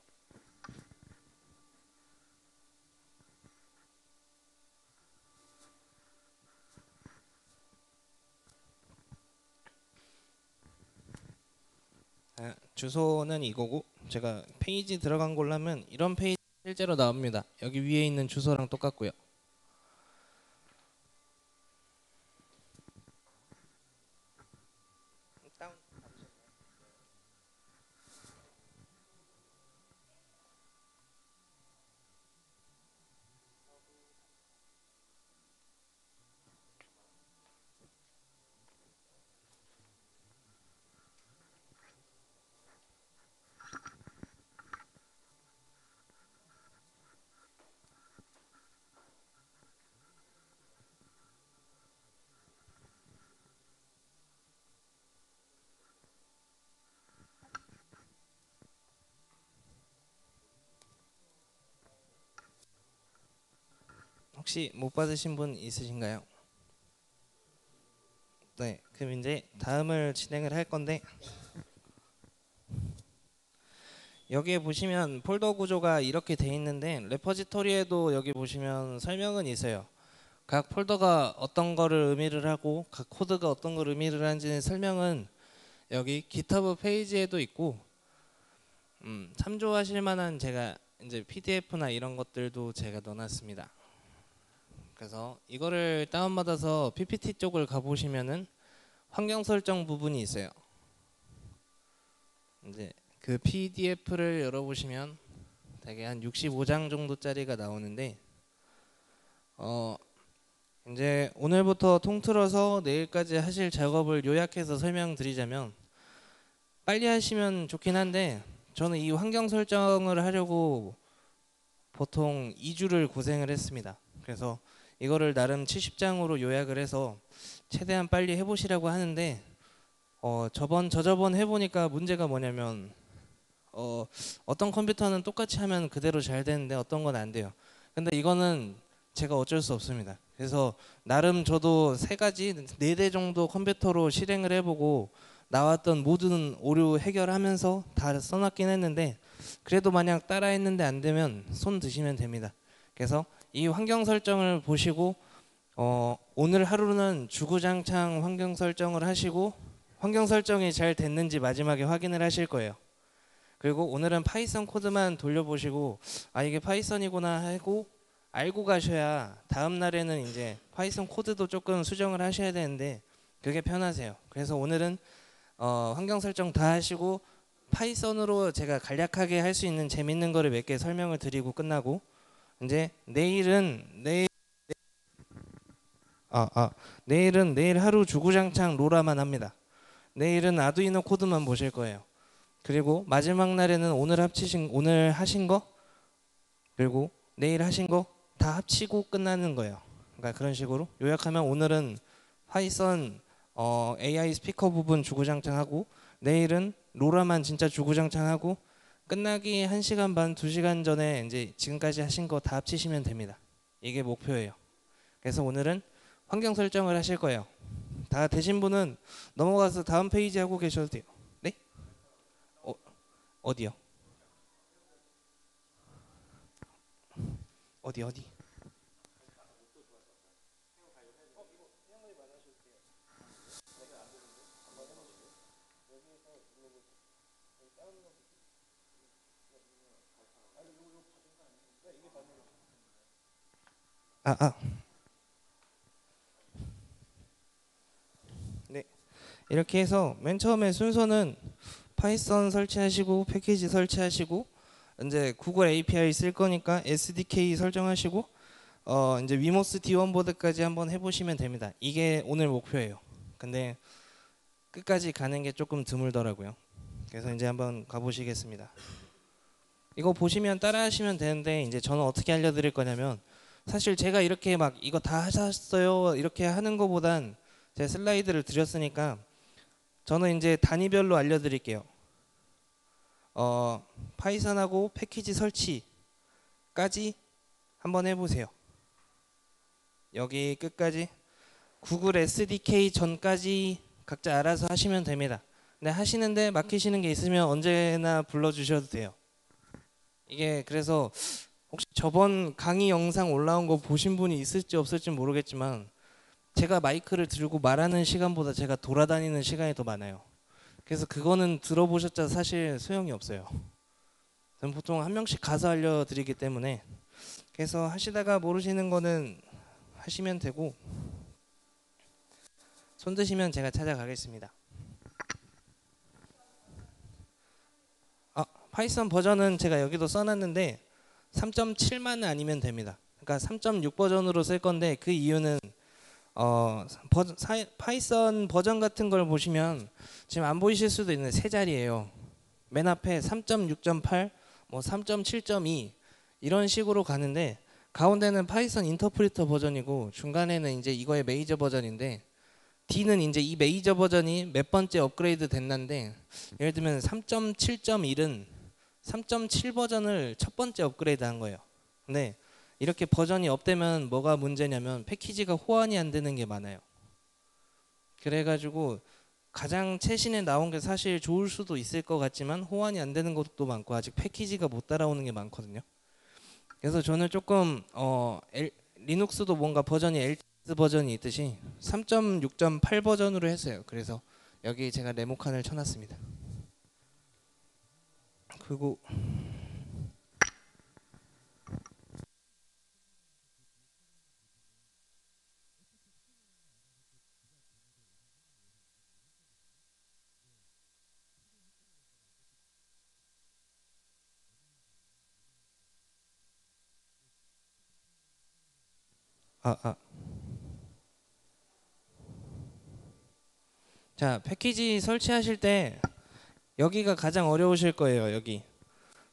주소는 이거고 제가 페이지 들어간 걸로 하면 이런 페이지 실제로 나옵니다. 여기 위에 있는 주소랑 똑같고요. 혹시 못 받으신 분 있으신가요? 네, 그럼 이제 다음을 진행을 할 건데 여기에 보시면 폴더 구조가 이렇게 돼 있는데 레퍼지토리에도 여기 보시면 설명은 있어요. 각 폴더가 어떤 거를 의미를 하고 각 코드가 어떤 걸 의미를 하는지 설명은 여기 GitHub 페이지에도 있고 참조하실 만한 제가 이제 PDF나 이런 것들도 제가 넣어놨습니다. 그래서 이거를 다운받아서 PPT 쪽을 가보시면은 환경 설정 부분이 있어요. 이제 그 PDF를 열어보시면 대개 한 65장 정도짜리가 나오는데 이제 오늘부터 통틀어서 내일까지 하실 작업을 요약해서 설명드리자면 빨리 하시면 좋긴 한데 저는 이 환경 설정을 하려고 보통 2주를 고생을 했습니다. 그래서 이거를 나름 70장으로 요약을 해서 최대한 빨리 해보시라고 하는데 저저번 해보니까 문제가 뭐냐면 어떤 컴퓨터는 똑같이 하면 그대로 잘 되는데 어떤 건 안 돼요. 근데 이거는 제가 어쩔 수 없습니다. 그래서 나름 저도 3가지, 4대 정도 컴퓨터로 실행을 해보고 나왔던 모든 오류 해결하면서 다 써놨긴 했는데 그래도 만약 따라했는데 안 되면 손 드시면 됩니다. 그래서 이 환경 설정을 보시고 오늘 하루는 주구장창 환경 설정을 하시고 환경 설정이 잘 됐는지 마지막에 확인을 하실 거예요. 그리고 오늘은 파이썬 코드만 돌려보시고 아 이게 파이썬이구나 하고 알고 가셔야 다음 날에는 이제 파이썬 코드도 조금 수정을 하셔야 되는데 그게 편하세요. 그래서 오늘은 환경 설정 다 하시고 파이썬으로 제가 간략하게 할 수 있는 재밌는 거를 몇 개 설명을 드리고 끝나고 이제 내일은 내일 하루 주구장창 로라만 합니다. 내일은 아두이노 코드만 보실 거예요. 그리고 마지막 날에는 오늘 하신 거 그리고 내일 하신 거 다 합치고 끝나는 거예요. 그러니까 그런 식으로 요약하면 오늘은 파이썬 AI 스피커 부분 주구장창하고 내일은 로라만 진짜 주구장창하고 끝나기 1시간 반, 2시간 전에 이제 지금까지 하신 거 다 합치시면 됩니다. 이게 목표예요. 그래서 오늘은 환경 설정을 하실 거예요. 다 되신 분은 넘어가서 다음 페이지 하고 계셔도 돼요. 네? 어디요? 어디? 아, 아. 네. 이렇게 해서 맨 처음에 순서는 파이썬 설치하시고 패키지 설치하시고 이제 구글 API 쓸 거니까 SDK 설정하시고 이제 위모스 D1 보드까지 한번 해보시면 됩니다. 이게 오늘 목표예요. 근데 끝까지 가는 게 조금 드물더라고요. 그래서 이제 한번 가보시겠습니다. 이거 보시면 따라 하시면 되는데 이제 저는 어떻게 알려드릴 거냐면 사실 제가 이렇게 막 이거 다 하셨어요 이렇게 하는 거보단 제 슬라이드를 드렸으니까 저는 이제 단위별로 알려드릴게요. 파이썬하고 패키지 설치까지 한번 해보세요. 여기 끝까지 구글 SDK 전까지 각자 알아서 하시면 됩니다. 근데 하시는데 막히시는 게 있으면 언제나 불러주셔도 돼요. 이게 그래서 혹시 저번 강의 영상 올라온 거 보신 분이 있을지 없을지 모르겠지만 제가 마이크를 들고 말하는 시간보다 제가 돌아다니는 시간이 더 많아요. 그래서 그거는 들어보셨자 사실 소용이 없어요. 저는 보통 한 명씩 가서 알려드리기 때문에 그래서 하시다가 모르시는 거는 하시면 되고 손 드시면 제가 찾아가겠습니다. 파이썬 버전은 제가 여기도 써놨는데 3.7만 아니면 됩니다. 그러니까 3.6 버전으로 쓸 건데 그 이유는 파이썬 버전 같은 걸 보시면 지금 안 보이실 수도 있는데 세 자리예요. 맨 앞에 3.6.8, 뭐 3.7.2 이런 식으로 가는데 가운데는 파이썬 인터프리터 버전이고 중간에는 이제 이거의 메이저 버전인데 D는 이제 이 메이저 버전이 몇 번째 업그레이드 됐는데 예를 들면 3.7.1은 3.7 버전을 첫 번째 업그레이드 한 거예요. 근데 이렇게 버전이 업되면 뭐가 문제냐면 패키지가 호환이 안 되는 게 많아요. 그래가지고 가장 최신에 나온 게 사실 좋을 수도 있을 것 같지만 호환이 안 되는 것도 많고 아직 패키지가 못 따라오는 게 많거든요. 그래서 저는 조금 리눅스도 뭔가 버전이 LTS 버전이 있듯이 3.6.8 버전으로 했어요. 그래서 여기 제가 네모칸을 쳐놨습니다. 그리고 자, 패키지 설치하실 때 여기가 가장 어려우실 거예요. 여기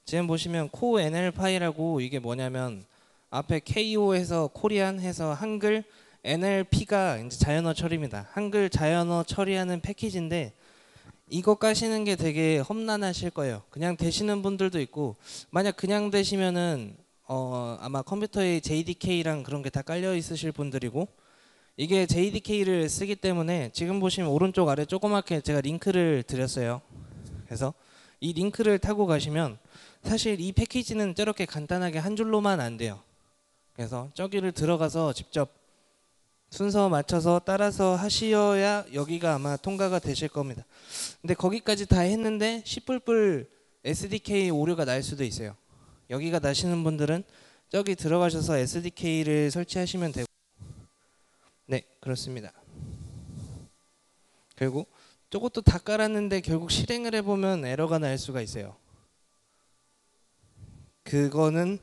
지금 보시면 코 NL 파일하고 이게 뭐냐면 앞에 KO에서 코리안 해서 한글 NLP가 이제 자연어 처리입니다. 한글 자연어 처리하는 패키지인데 이거 까시는 게 되게 험난하실 거예요. 그냥 되시는 분들도 있고 만약 그냥 되시면은 아마 컴퓨터에 JDK랑 그런 게 다 깔려 있으실 분들이고 이게 JDK를 쓰기 때문에 지금 보시면 오른쪽 아래 조그맣게 제가 링크를 드렸어요. 그래서 이 링크를 타고 가시면 사실 이 패키지는 저렇게 간단하게 한 줄로만 안 돼요. 그래서 저기를 들어가서 직접 순서 맞춰서 따라서 하시어야 여기가 아마 통과가 되실 겁니다. 근데 거기까지 다 했는데 시뿔뿔 SDK 오류가 날 수도 있어요. 여기가 나시는 분들은 저기 들어가셔서 SDK를 설치하시면 되고 네 그렇습니다. 그리고 저것도 다 깔았는데 결국 실행을 해보면 에러가 날 수가 있어요. 그거는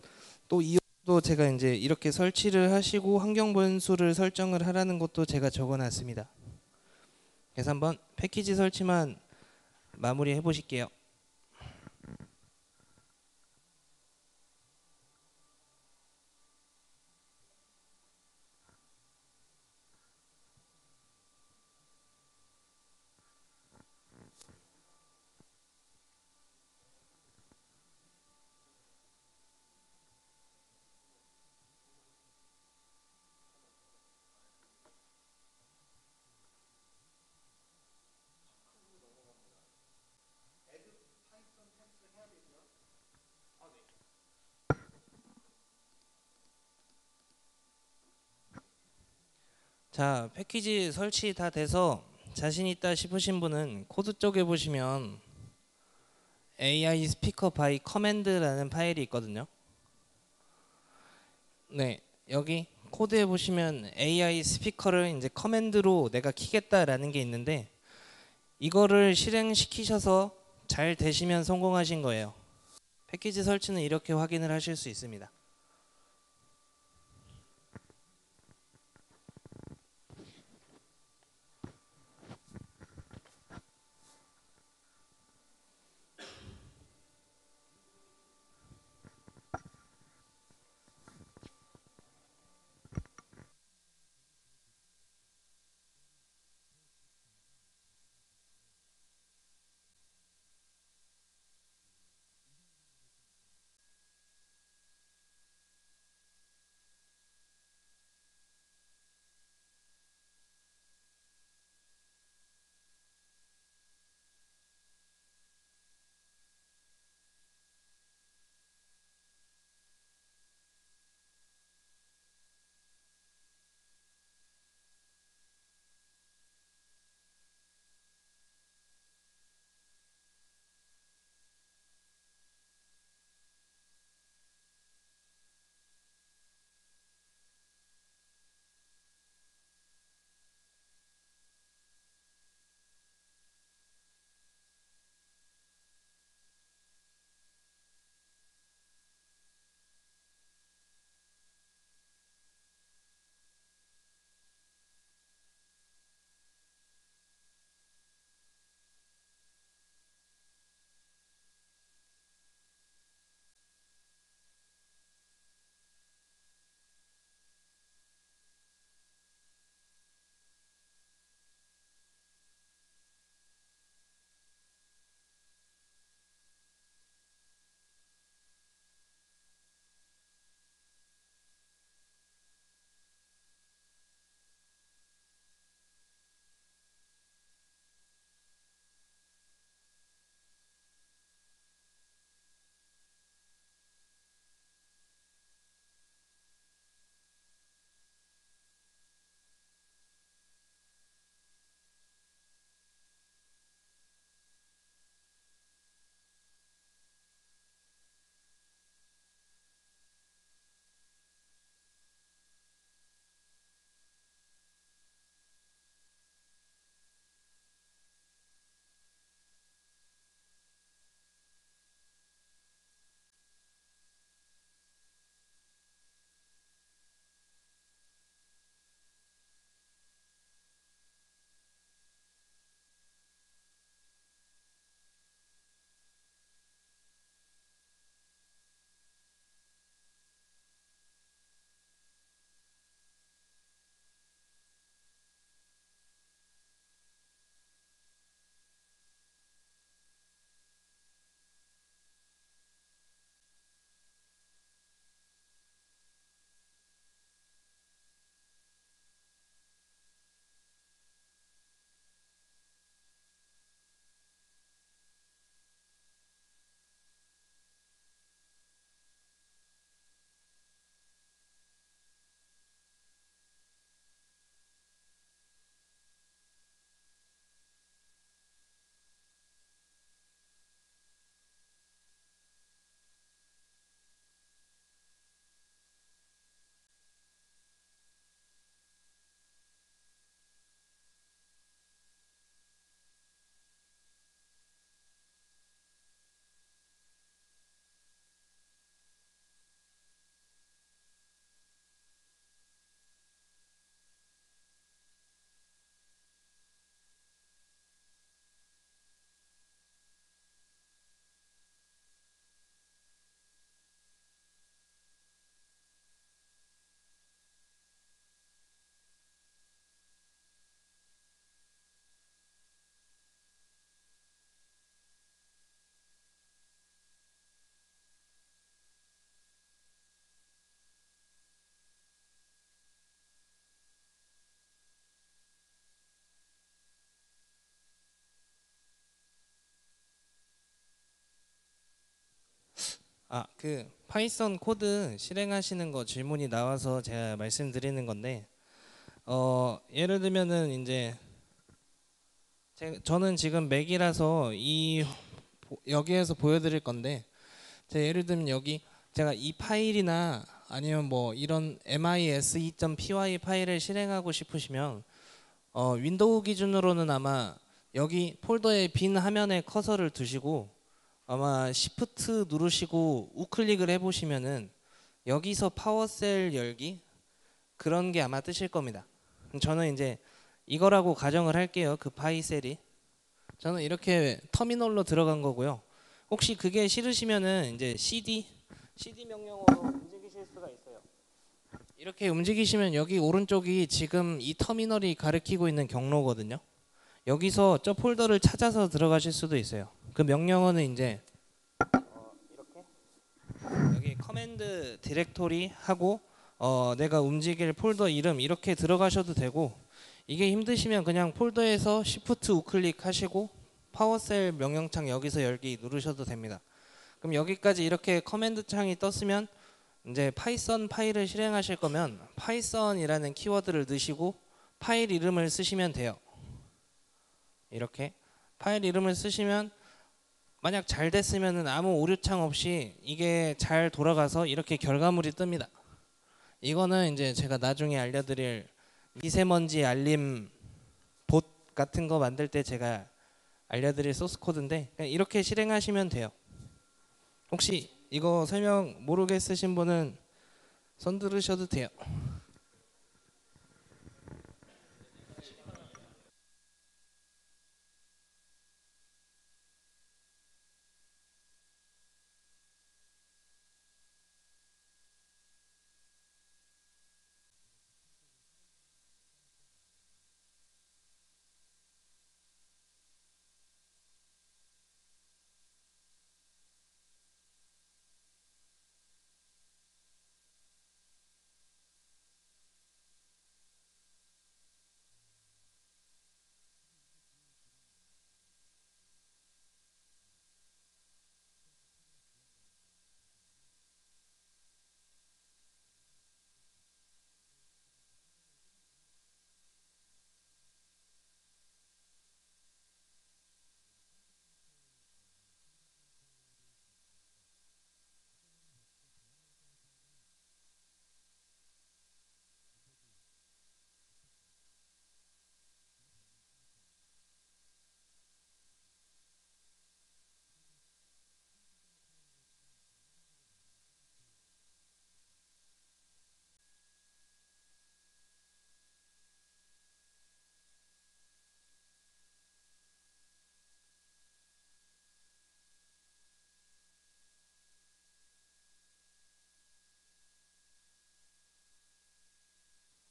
또 이유도 제가 이제 이렇게 설치를 하시고 환경 변수를 설정을 하라는 것도 제가 적어놨습니다. 그래서 한번 패키지 설치만 마무리 해보실게요. 자, 패키지 설치 다 돼서 자신 있다 싶으신 분은 코드 쪽에 보시면 AI 스피커 바이 커맨드라는 파일이 있거든요. 네, 여기 코드에 보시면 AI 스피커를 이제 커맨드로 내가 키겠다라는 게 있는데 이거를 실행시키셔서 잘 되시면 성공하신 거예요. 패키지 설치는 이렇게 확인을 하실 수 있습니다. 그 파이썬 코드 실행하시는 거 질문이 나와서 제가 말씀드리는 건데, 예를 들면은 이제 저는 지금 맥이라서 여기에서 보여드릴 건데, 예를 들면 여기 제가 이 파일이나 아니면 뭐 이런 MISE.py 파일을 실행하고 싶으시면 윈도우 기준으로는 아마 여기 폴더의 빈 화면에 커서를 두시고 아마 Shift 누르시고 우클릭을 해보시면은 여기서 파워셀 열기 그런 게 아마 뜨실 겁니다. 저는 이제 이거라고 가정을 할게요. 그 파이셀이 저는 이렇게 터미널로 들어간 거고요. 혹시 그게 싫으시면은 이제 CD 명령어로 움직이실 수가 있어요. 이렇게 움직이시면 여기 오른쪽이 지금 이 터미널이 가리키고 있는 경로거든요. 여기서 저 폴더를 찾아서 들어가실 수도 있어요. 그 명령어는 이제 이렇게 여기 커맨드 디렉토리 하고 내가 움직일 폴더 이름 이렇게 들어가셔도 되고, 이게 힘드시면 그냥 폴더에서 Shift 우클릭 하시고 파워셀 명령창 여기서 열기 누르셔도 됩니다. 그럼 여기까지 이렇게 커맨드 창이 떴으면 이제 파이썬 파일을 실행하실 거면 파이썬이라는 키워드를 넣으시고 파일 이름을 쓰시면 돼요. 이렇게 파일 이름을 쓰시면 만약 잘 됐으면 아무 오류창 없이 이게 잘 돌아가서 이렇게 결과물이 뜹니다. 이거는 이제 제가 나중에 알려드릴 미세먼지 알림 봇 같은 거 만들 때 제가 알려드릴 소스 코드인데, 그냥 이렇게 실행하시면 돼요. 혹시 이거 설명 모르겠으신 분은 손 들으셔도 돼요.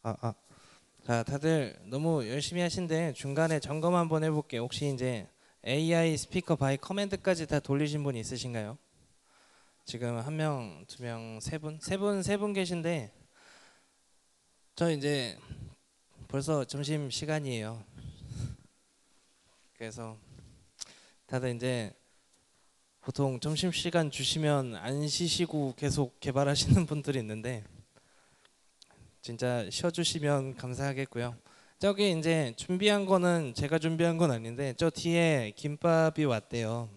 아, 아. 자, 다들 너무 열심히 하신데 중간에 점검 한번 해볼게요. 혹시 이제 AI 스피커 바이 커맨드까지 다 돌리신 분 있으신가요? 지금 한 명, 두 명, 세 분 계신데 저 이제 벌써 점심 시간이에요. 그래서 다들 이제 보통 점심 시간 주시면 안 쉬시고 계속 개발하시는 분들이 있는데 진짜 쉬어주시면 감사하겠고요. 저기 이제 준비한 거는 제가 준비한 건 아닌데 저 뒤에 김밥이 왔대요.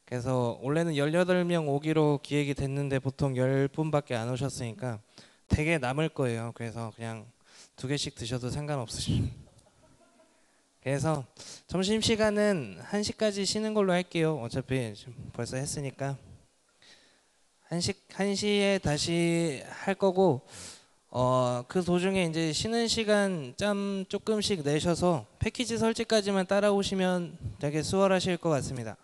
그래서 원래는 18명 오기로 기획이 됐는데 보통 10분밖에 안 오셨으니까 되게 남을 거예요. 그래서 그냥 두 개씩 드셔도 상관없으시죠. 그래서 점심시간은 1시까지 쉬는 걸로 할게요. 어차피 지금 벌써 했으니까 1시에 다시 할 거고, 그 도중에 이제 쉬는 시간 짬 조금씩 내셔서 패키지 설치까지만 따라오시면 되게 수월하실 것 같습니다.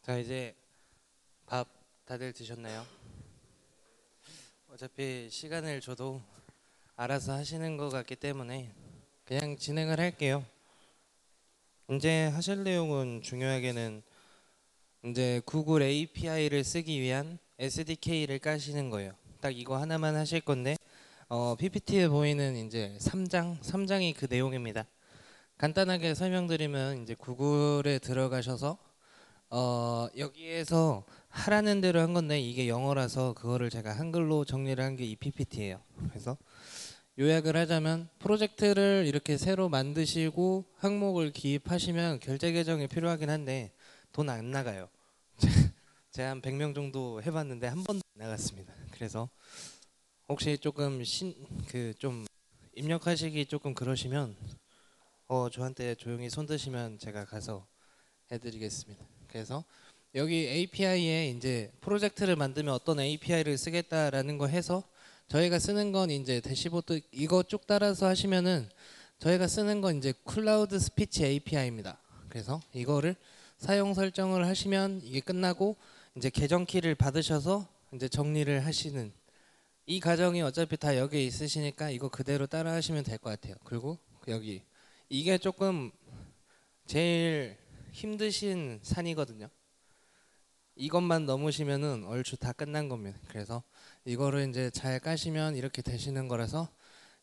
자, 이제 밥 다들 드셨나요? 어차피 시간을 줘도 알아서 하시는 것 같기 때문에 그냥 진행을 할게요. 이제 하실 내용은 중요하게는 이제 구글 API를 쓰기 위한 SDK를 까시는 거예요. 딱 이거 하나만 하실 건데 PPT에 보이는 이제 3장이 그 내용입니다. 간단하게 설명드리면 이제 구글에 들어가셔서 여기에서 하라는 대로 한 건데 이게 영어라서 그거를 제가 한글로 정리를 한 게 이 PPT예요. 그래서 요약을 하자면 프로젝트를 이렇게 새로 만드시고 항목을 기입하시면 결제 계정이 필요하긴 한데 돈 안 나가요. 제가 한 100명 정도 해봤는데 한 번도 안 나갔습니다. 그래서 혹시 조금 좀 입력하시기 조금 그러시면 저한테 조용히 손 드시면 제가 가서 해드리겠습니다. 그래서 여기 API에 이제 프로젝트를 만들면 어떤 API를 쓰겠다라는 거 해서 저희가 쓰는 건 이제 대시보드 이거 쭉 따라서 하시면은 저희가 쓰는 건 이제 클라우드 스피치 API입니다. 그래서 이거를 사용 설정을 하시면 이게 끝나고 이제 계정 키를 받으셔서 이제 정리를 하시는 이 과정이 어차피 다 여기에 있으시니까 이거 그대로 따라 하시면 될 것 같아요. 그리고 여기 이게 조금 제일 힘드신 산이거든요. 이것만 넘으시면은 얼추 다 끝난 겁니다. 그래서 이거를 이제 잘 까시면 이렇게 되시는 거라서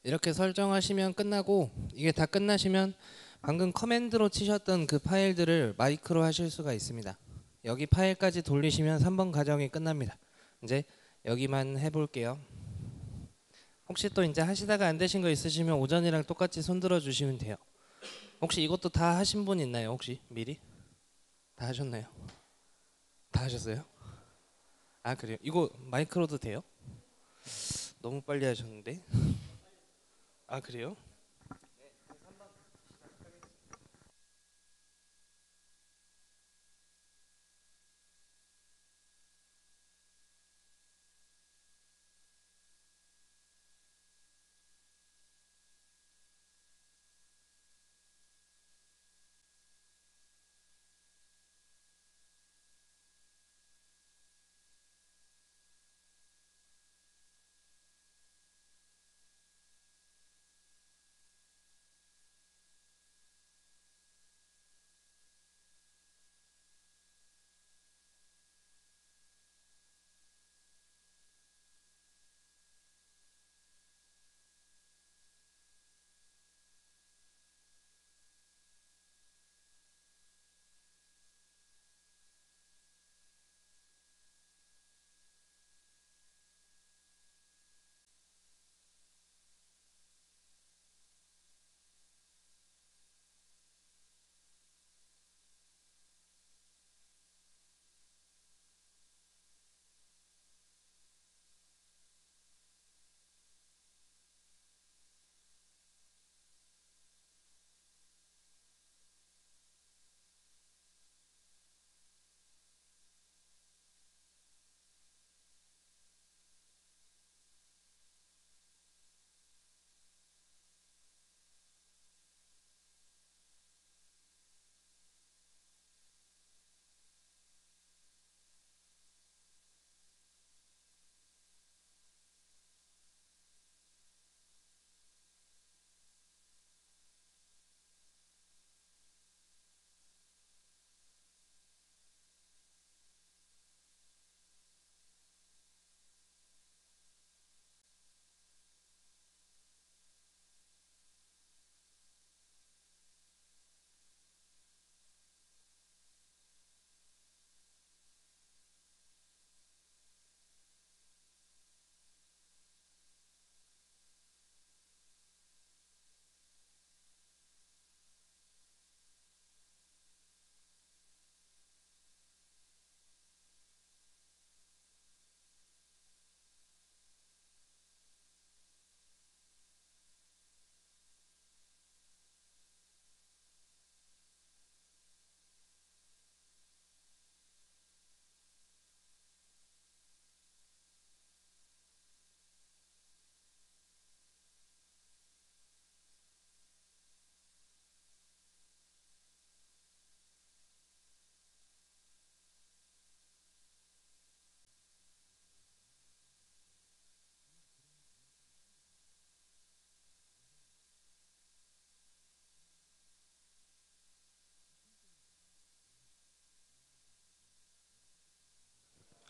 이렇게 설정하시면 끝나고 이게 다 끝나시면 방금 커맨드로 치셨던 그 파일들을 마이크로 하실 수가 있습니다. 여기 파일까지 돌리시면 3번 과정이 끝납니다. 이제 여기만 해볼게요. 혹시 또 이제 하시다가 안 되신 거 있으시면 오전이랑 똑같이 손 들어 주시면 돼요. 혹시 이것도 다 하신 분 있나요? 혹시 미리? 다 하셨나요? 다 하셨어요? 아 그래요? 이거 마이크로도 돼요? 너무 빨리 하셨는데. 아 그래요?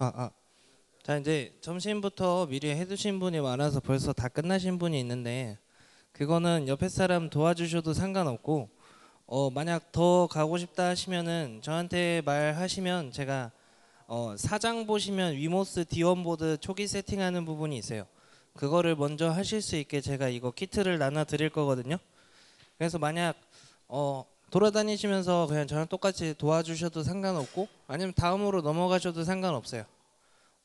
아. 자, 이제 점심부터 미리 해두신 분이 많아서 벌써 다 끝나신 분이 있는데 그거는 옆에 사람 도와주셔도 상관없고 만약 더 가고 싶다 하시면은 저한테 말하시면 제가 사장 보시면 위모스 D1보드 초기 세팅하는 부분이 있어요. 그거를 먼저 하실 수 있게 제가 이거 키트를 나눠 드릴 거거든요. 그래서 만약 돌아다니시면서 그냥 저랑 똑같이 도와주셔도 상관없고 아니면 다음으로 넘어가셔도 상관없어요.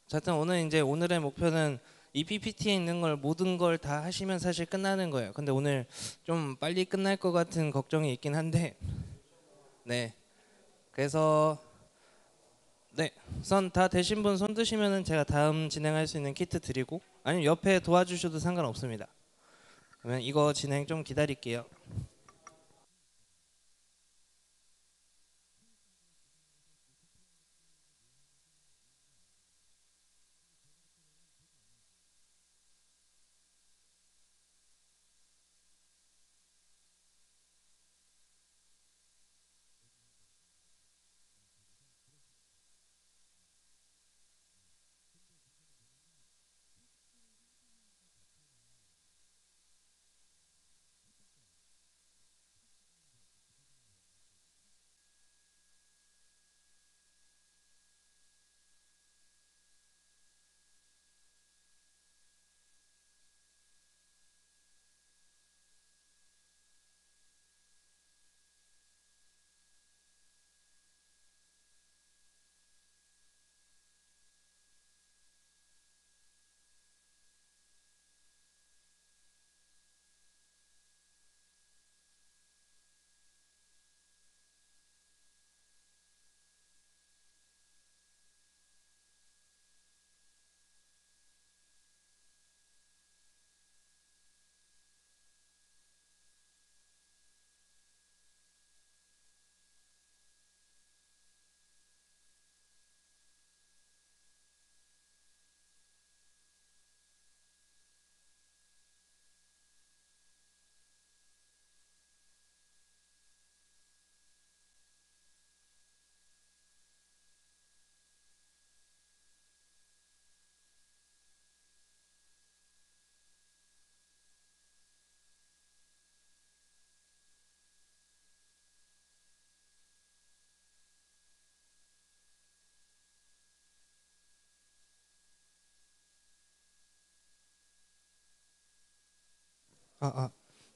자, 하여튼 오늘 이제 오늘의 목표는 이 PPT에 있는 걸 모든 걸 다 하시면 사실 끝나는 거예요. 근데 오늘 좀 빨리 끝날 것 같은 걱정이 있긴 한데 네. 그래서 네. 우선 다 되신 분 손 드시면은 제가 다음 진행할 수 있는 키트 드리고 아니면 옆에 도와주셔도 상관없습니다. 그러면 이거 진행 좀 기다릴게요.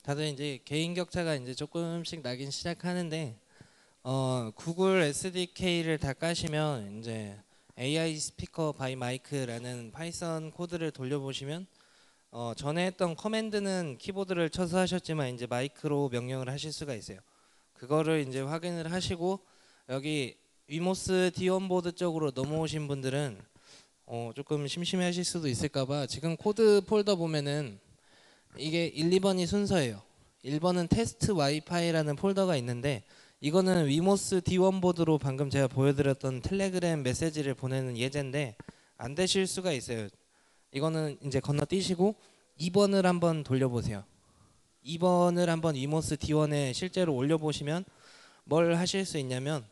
다들 이제 개인 격차가 이제 조금씩 나긴 시작하는데 구글 SDK를 다 까시면 이제 AI 스피커 바이 마이크라는 파이썬 코드를 돌려보시면 전에 했던 커맨드는 키보드를 쳐서 하셨지만 이제 마이크로 명령을 하실 수가 있어요. 그거를 이제 확인을 하시고 여기 위모스 D1보드 쪽으로 넘어오신 분들은 조금 심심해하실 수도 있을까봐 지금 코드 폴더 보면은 이게 1, 2번이 순서예요. 1번은 테스트 와이파이라는 폴더가 있는데 이거는 위모스 D1 보드로 방금 제가 보여드렸던 텔레그램 메시지를 보내는 예제인데 안 되실 수가 있어요. 이거는 이제 건너뛰시고 2번을 한번 돌려보세요. 2번을 한번 위모스 D1에 실제로 올려보시면 뭘 하실 수 있냐면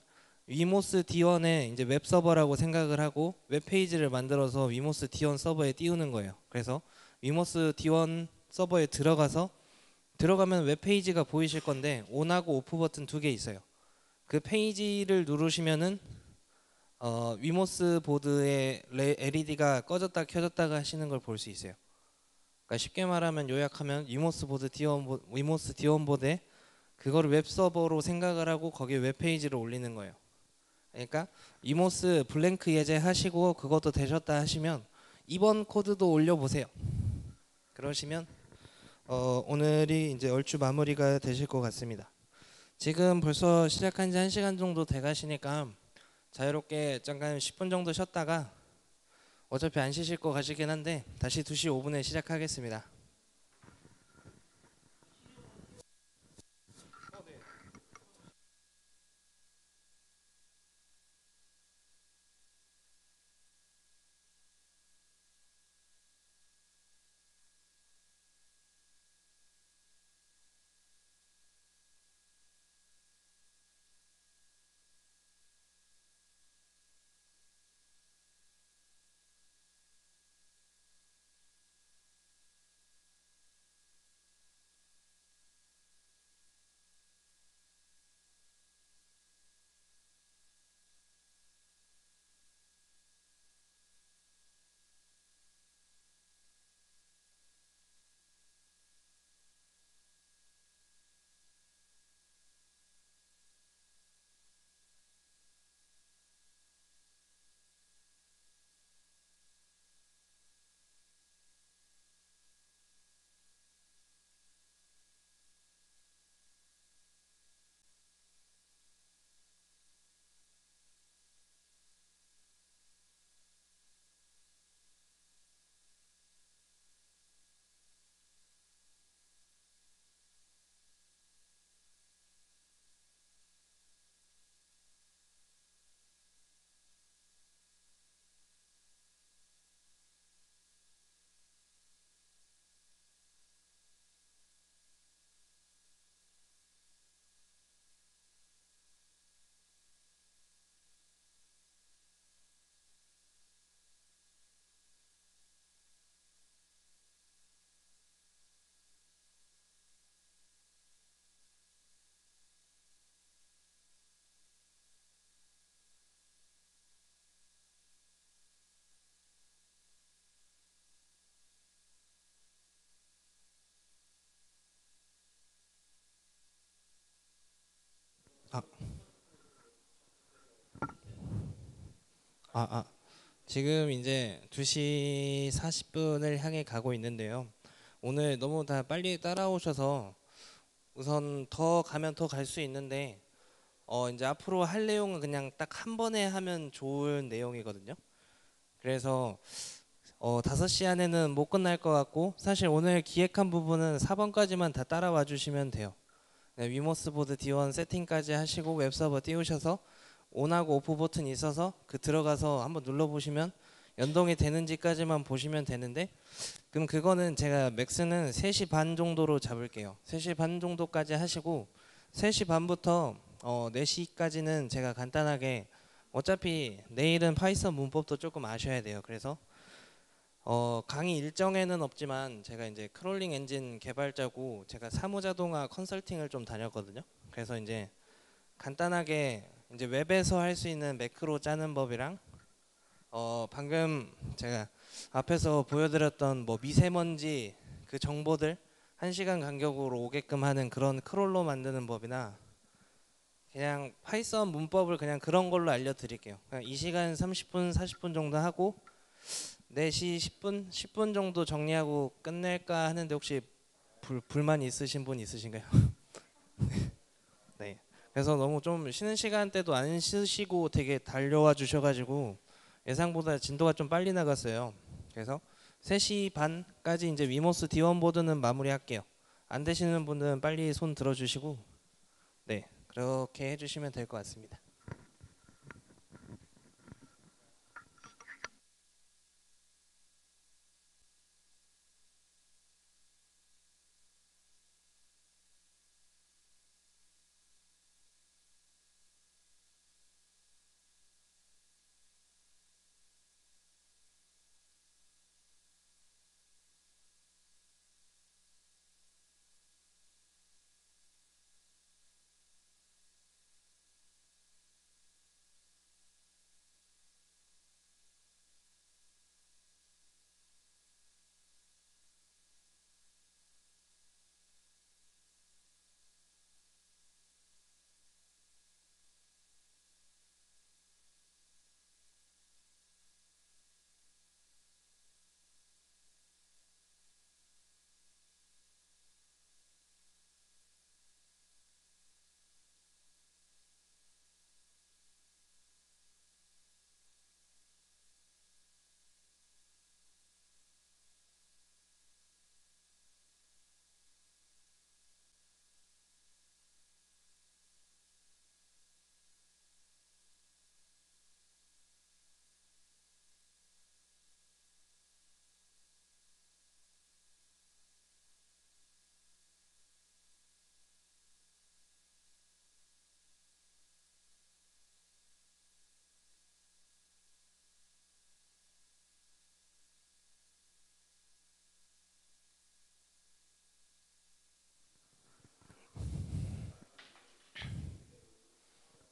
위모스 D1에 이제 웹 서버라고 생각을 하고 웹 페이지를 만들어서 위모스 D1 서버에 띄우는 거예요. 그래서 위모스 D1 서버에 들어가면 웹 페이지가 보이실 건데 온하고 오프 버튼 두 개 있어요. 그 페이지를 누르시면은 위모스 보드의 LED가 꺼졌다 켜졌다가 하시는 걸 볼 수 있어요. 그러니까 쉽게 말하면 요약하면 위모스 D1 보드에 그거를 웹 서버로 생각을 하고 거기에 웹 페이지를 올리는 거예요. 그러니까 위모스 블랭크 예제 하시고 그것도 되셨다 하시면 이번 코드도 올려보세요. 그러시면 오늘이 이제 얼추 마무리가 되실 것 같습니다. 지금 벌써 시작한 지 1시간 정도 돼 가시니까 자유롭게 잠깐 10분 정도 쉬었다가 어차피 안 쉬실 거 가시긴 한데 다시 2시 5분에 시작하겠습니다. 아, 아, 아. 지금 이제 2시 40분을 향해 가고 있는데요. 오늘 너무 다 빨리 따라오셔서 우선 더 가면 더 갈 수 있는데 이제 앞으로 할 내용은 그냥 딱 한 번에 하면 좋은 내용이거든요. 그래서 5시 안에는 못 끝날 것 같고 사실 오늘 기획한 부분은 4번까지만 다 따라와 주시면 돼요. 네, 위모스 보드 D1 세팅까지 하시고 웹서버 띄우셔서 온하고 오프 버튼이 있어서 그 들어가서 한번 눌러보시면 연동이 되는지까지만 보시면 되는데 그럼 그거는 제가 맥스는 3시 반 정도로 잡을게요. 3시 반 정도까지 하시고 3시 반부터 4시까지는 제가 간단하게 어차피 내일은 파이썬 문법도 조금 아셔야 돼요. 그래서 강의 일정에는 없지만 제가 이제 크롤링 엔진 개발자고 제가 사무자동화 컨설팅을 좀 다녔거든요. 그래서 이제 간단하게 이제 웹에서 할 수 있는 매크로 짜는 법이랑 방금 제가 앞에서 보여드렸던 뭐 미세먼지 그 정보들 1시간 간격으로 오게끔 하는 그런 크롤로 만드는 법이나 그냥 파이썬 문법을 그냥 그런 걸로 알려드릴게요. 그냥 2시간 30분 40분 정도 하고 4시 10분 정도 정리하고 끝낼까 하는데 혹시 불만 있으신 분 있으신가요? 네. 그래서 너무 좀 쉬는 시간대도 안 쉬시고 되게 달려와 주셔가지고 예상보다 진도가 좀 빨리 나갔어요. 그래서 3시 반까지 이제 위모스 D1 보드는 마무리할게요. 안 되시는 분들은 빨리 손 들어주시고 네 그렇게 해주시면 될 것 같습니다.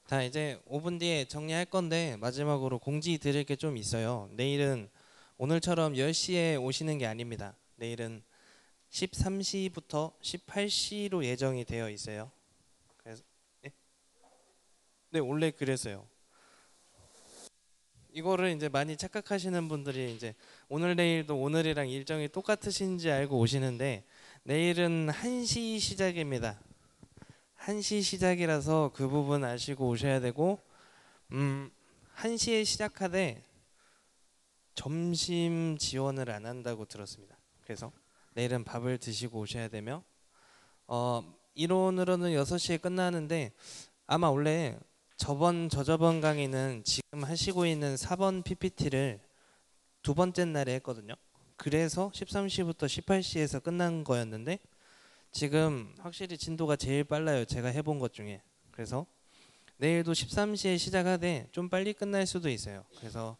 자 이제 5분 뒤에 정리할 건데 마지막으로 공지 드릴 게 좀 있어요. 내일은 오늘처럼 10시에 오시는 게 아닙니다. 내일은 13시부터 18시로 예정이 되어 있어요. 그래서 네, 네 원래 그랬어요. 이거를 이제 많이 착각하시는 분들이 이제 오늘 내일도 오늘이랑 일정이 똑같으신지 알고 오시는데 내일은 1시 시작입니다. 1시 시작이라서 그 부분 아시고 오셔야 되고 1시에 시작하되 점심 지원을 안 한다고 들었습니다. 그래서 내일은 밥을 드시고 오셔야 되며 이론으로는 6시에 끝나는데 아마 원래 저저번 강의는 지금 하시고 있는 4번 PPT를 두 번째 날에 했거든요. 그래서 13시부터 18시에서 끝난 거였는데 지금 확실히 진도가 제일 빨라요. 제가 해본 것 중에. 그래서 내일도 13시에 시작하되 좀 빨리 끝날 수도 있어요. 그래서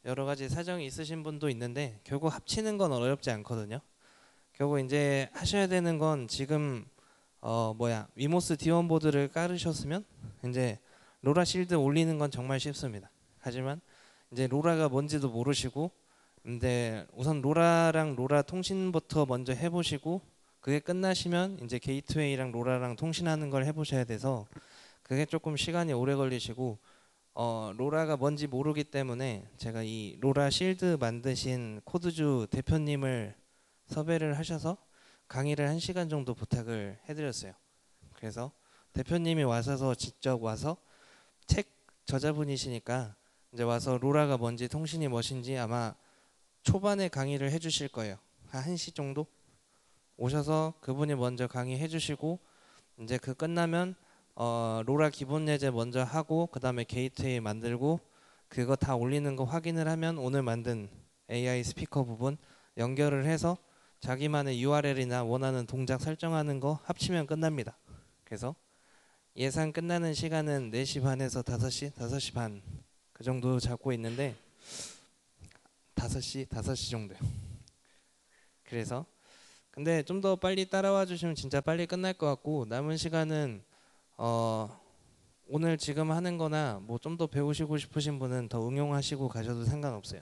여러 가지 사정이 있으신 분도 있는데 결국 합치는 건 어렵지 않거든요. 결국 이제 하셔야 되는 건 지금 위모스 D1 보드를 깔으셨으면 이제 로라 실드 올리는 건 정말 쉽습니다. 하지만 이제 로라가 뭔지도 모르시고 근데 우선 로라랑 로라 통신부터 먼저 해보시고 그게 끝나시면 이제 게이트웨이랑 로라랑 통신하는 걸 해보셔야 돼서 그게 조금 시간이 오래 걸리시고 로라가 뭔지 모르기 때문에 제가 이 로라 실드 만드신 코드주 대표님을 섭외를 하셔서 강의를 1시간 정도 부탁을 해드렸어요. 그래서 대표님이 와서 직접 와서 책 저자분이시니까 이제 와서 로라가 뭔지 통신이 무엇인지 아마 초반에 강의를 해주실 거예요. 한 1시 정도 오셔서 그분이 먼저 강의해 주시고 이제 그 끝나면 로라 기본 예제 먼저 하고 그 다음에 게이트웨이 만들고 그거 다 올리는 거 확인을 하면 오늘 만든 AI 스피커 부분 연결을 해서 자기만의 URL이나 원하는 동작 설정하는 거 합치면 끝납니다. 그래서 예상 끝나는 시간은 4시 반에서 5시, 5시 반 그 정도 잡고 있는데 5시 정도요. 그래서 근데 좀 더 빨리 따라와 주시면 진짜 빨리 끝날 것 같고 남은 시간은 오늘 지금 하는 거나 뭐 좀 더 배우시고 싶으신 분은 더 응용하시고 가셔도 상관없어요.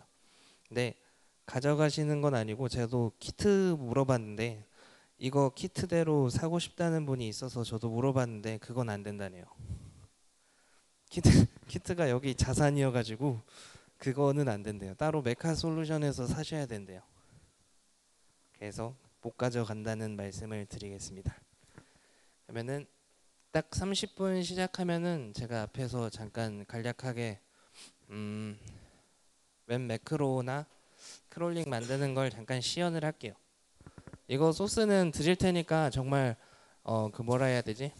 근데 가져가시는 건 아니고 저도 키트 물어봤는데 이거 키트대로 사고 싶다는 분이 있어서 저도 물어봤는데 그건 안 된다네요. 키트가 여기 자산이어가지고 그거는 안 된대요. 따로 메카 솔루션에서 사셔야 된대요. 그래서 못 가져간다는 말씀을 드리겠습니다. 그러면은 딱 30분 시작하면은 제가 앞에서 잠깐 간략하게 웹 매크로나 크롤링 만드는 걸 잠깐 시연을 할게요. 이거 소스는 드릴 테니까 정말 그 뭐라 해야 되지?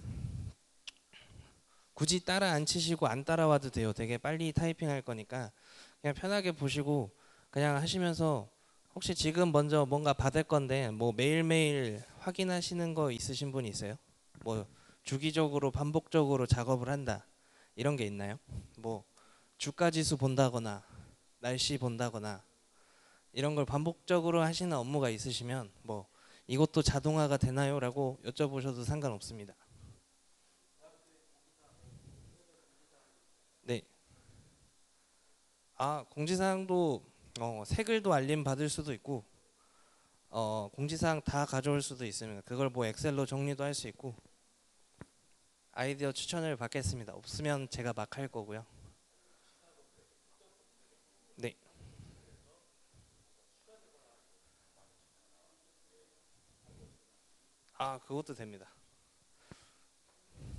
굳이 따라 안 치시고 안 따라와도 돼요. 되게 빨리 타이핑할 거니까 그냥 편하게 보시고 그냥 하시면서 혹시 지금 먼저 뭔가 받을 건데 뭐 매일매일 확인하시는 거 있으신 분 있어요? 뭐 주기적으로 반복적으로 작업을 한다 이런 게 있나요? 뭐 주가 지수 본다거나 날씨 본다거나 이런 걸 반복적으로 하시는 업무가 있으시면 뭐 이것도 자동화가 되나요? 라고 여쭤보셔도 상관없습니다. 네. 공지사항도 색을도 알림 받을 수도 있고 공지사항 다 가져올 수도 있습니다. 그걸 뭐 엑셀로 정리도 할 수 있고 아이디어 추천을 받겠습니다. 없으면 제가 막 할 거고요. 네. 그것도 됩니다.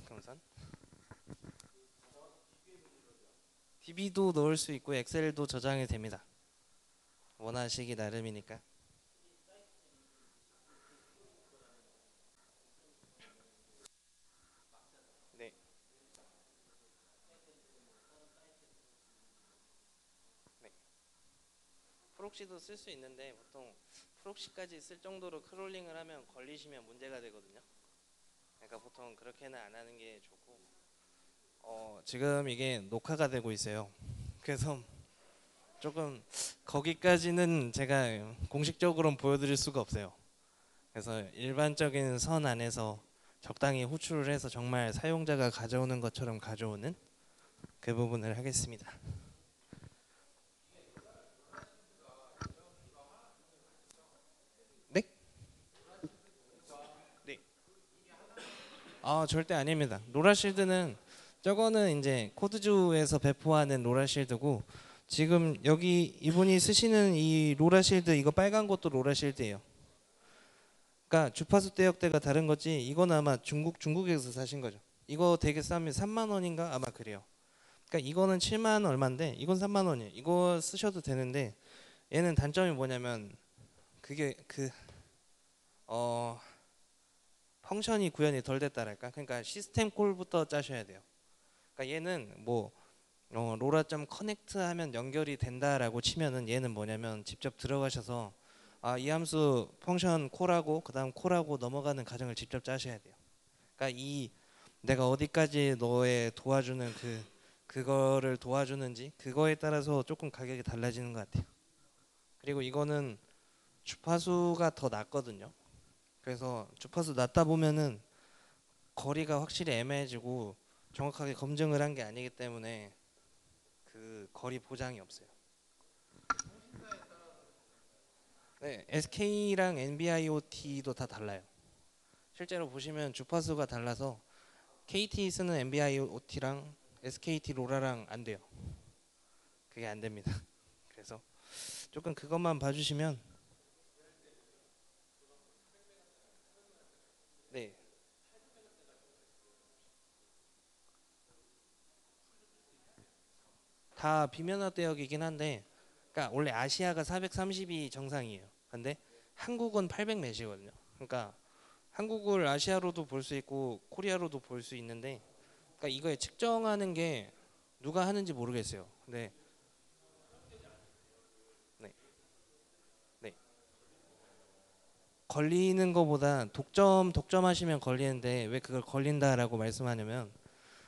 감사. DB도 넣을 수 있고 엑셀도 저장이 됩니다. 원하시기 나름이니까. 네. 네. 프록시도 쓸 수 있는데 보통 프록시까지 쓸 정도로 크롤링을 하면 걸리시면 문제가 되거든요. 그러니까 보통 그렇게는 안 하는 게 좋고 지금 이게 녹화가 되고 있어요. 그래서 조금 거기까지는 제가 공식적으로는 보여드릴 수가 없어요. 그래서 일반적인 선 안에서 적당히 호출을 해서 정말 사용자가 가져오는 것처럼 가져오는 그 부분을 하겠습니다. 네? 네. 절대 아닙니다. 로라실드는 저거는 이제 코드주에서 배포하는 로라실드고 지금 여기 이분이 쓰시는 이 로라실드 이거 빨간 것도 로라실드예요. 그러니까 주파수 대역대가 다른 거지 이건 아마 중국에서 사신 거죠. 이거 되게 싸면 3만 원인가 아마 그래요. 그러니까 이거는 7만 얼마인데 이건 3만 원이에요. 이거 쓰셔도 되는데 얘는 단점이 뭐냐면 그게 어 펑션이 구현이 덜 됐다랄까. 그러니까 시스템 콜부터 짜셔야 돼요. 그러니까 얘는 뭐 로라.점 커넥트 하면 연결이 된다라고 치면은 얘는 뭐냐면 직접 들어가셔서 이 함수 펑션 콜하고 그다음 콜하고 넘어가는 과정을 직접 짜셔야 돼요. 그러니까 이 내가 어디까지 너의 도와주는 그거를 도와주는지 그거에 따라서 조금 가격이 달라지는 것 같아요. 그리고 이거는 주파수가 더 낮거든요. 그래서 주파수 낮다 보면은 거리가 확실히 애매해지고 정확하게 검증을 한 게 아니기 때문에 그 거리 보장이 없어요. 네, SK랑 NB-IoT도 다 달라요. 실제로 보시면 주파수가 달라서 KT 쓰는 NB-IoT랑 SKT 로라랑 안 돼요. 그게 안 됩니다. 그래서 조금 그것만 봐주시면 네. 다 비면화 대역이긴 한데, 그러니까 원래 아시아가 430이 정상이에요. 근데 한국은 800 몇이거든요. 그러니까 한국을 아시아로도 볼 수 있고 코리아로도 볼 수 있는데, 그러니까 이거에 측정하는 게 누가 하는지 모르겠어요. 근데 네, 네. 걸리는 거보다 독점하시면 걸리는데 왜 그걸 걸린다라고 말씀하냐면,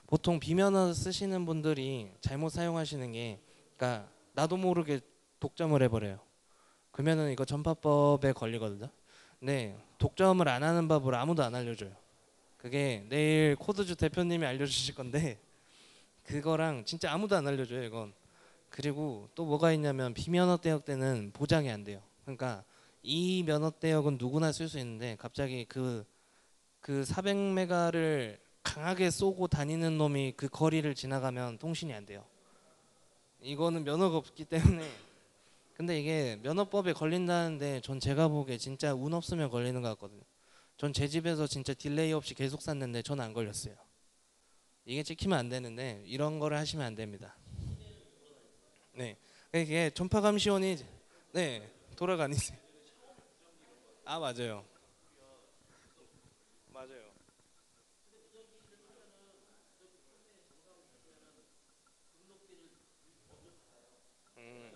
보통 비면허 쓰시는 분들이 잘못 사용하시는 게, 그러니까 나도 모르게 독점을 해버려요. 그러면은 이거 전파법에 걸리거든요. 네, 독점을 안 하는 법을 아무도 안 알려줘요. 그게 내일 코드주 대표님이 알려주실 건데, 그거랑 진짜 아무도 안 알려줘요 이건. 그리고 또 뭐가 있냐면, 비면허 대역 때는 보장이 안 돼요. 그러니까 이 면허 대역은 누구나 쓸 수 있는데, 갑자기 그 400메가를 강하게 쏘고 다니는 놈이 그 거리를 지나가면 통신이 안 돼요. 이거는 면허가 없기 때문에. 근데 이게 면허법에 걸린다는데, 전 제가 보기에 진짜 운 없으면 걸리는 것 같거든요. 전 제 집에서 진짜 딜레이 없이 계속 샀는데 전 안 걸렸어요. 이게 찍히면 안 되는데 이런 거를 하시면 안 됩니다. 네, 이게 전파 감시원이 네 돌아가니지. 아 맞아요, 맞아요. 음,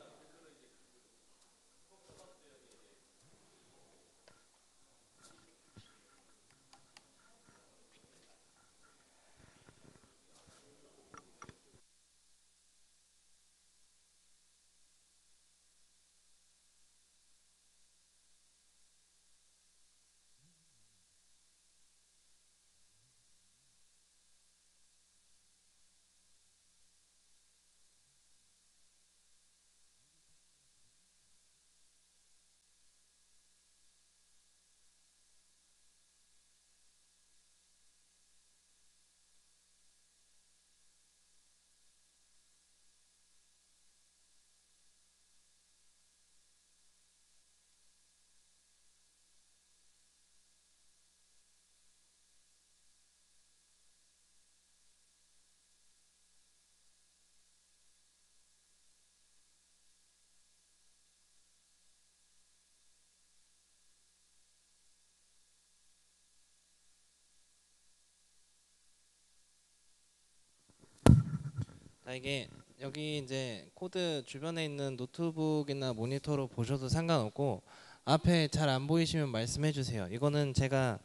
이게 여기 이제 코드 주변에 있는 노트북이나 모니터로 보셔도 상관없고, 앞에 잘 안 보이시면 말씀해 주세요. 이거는 제가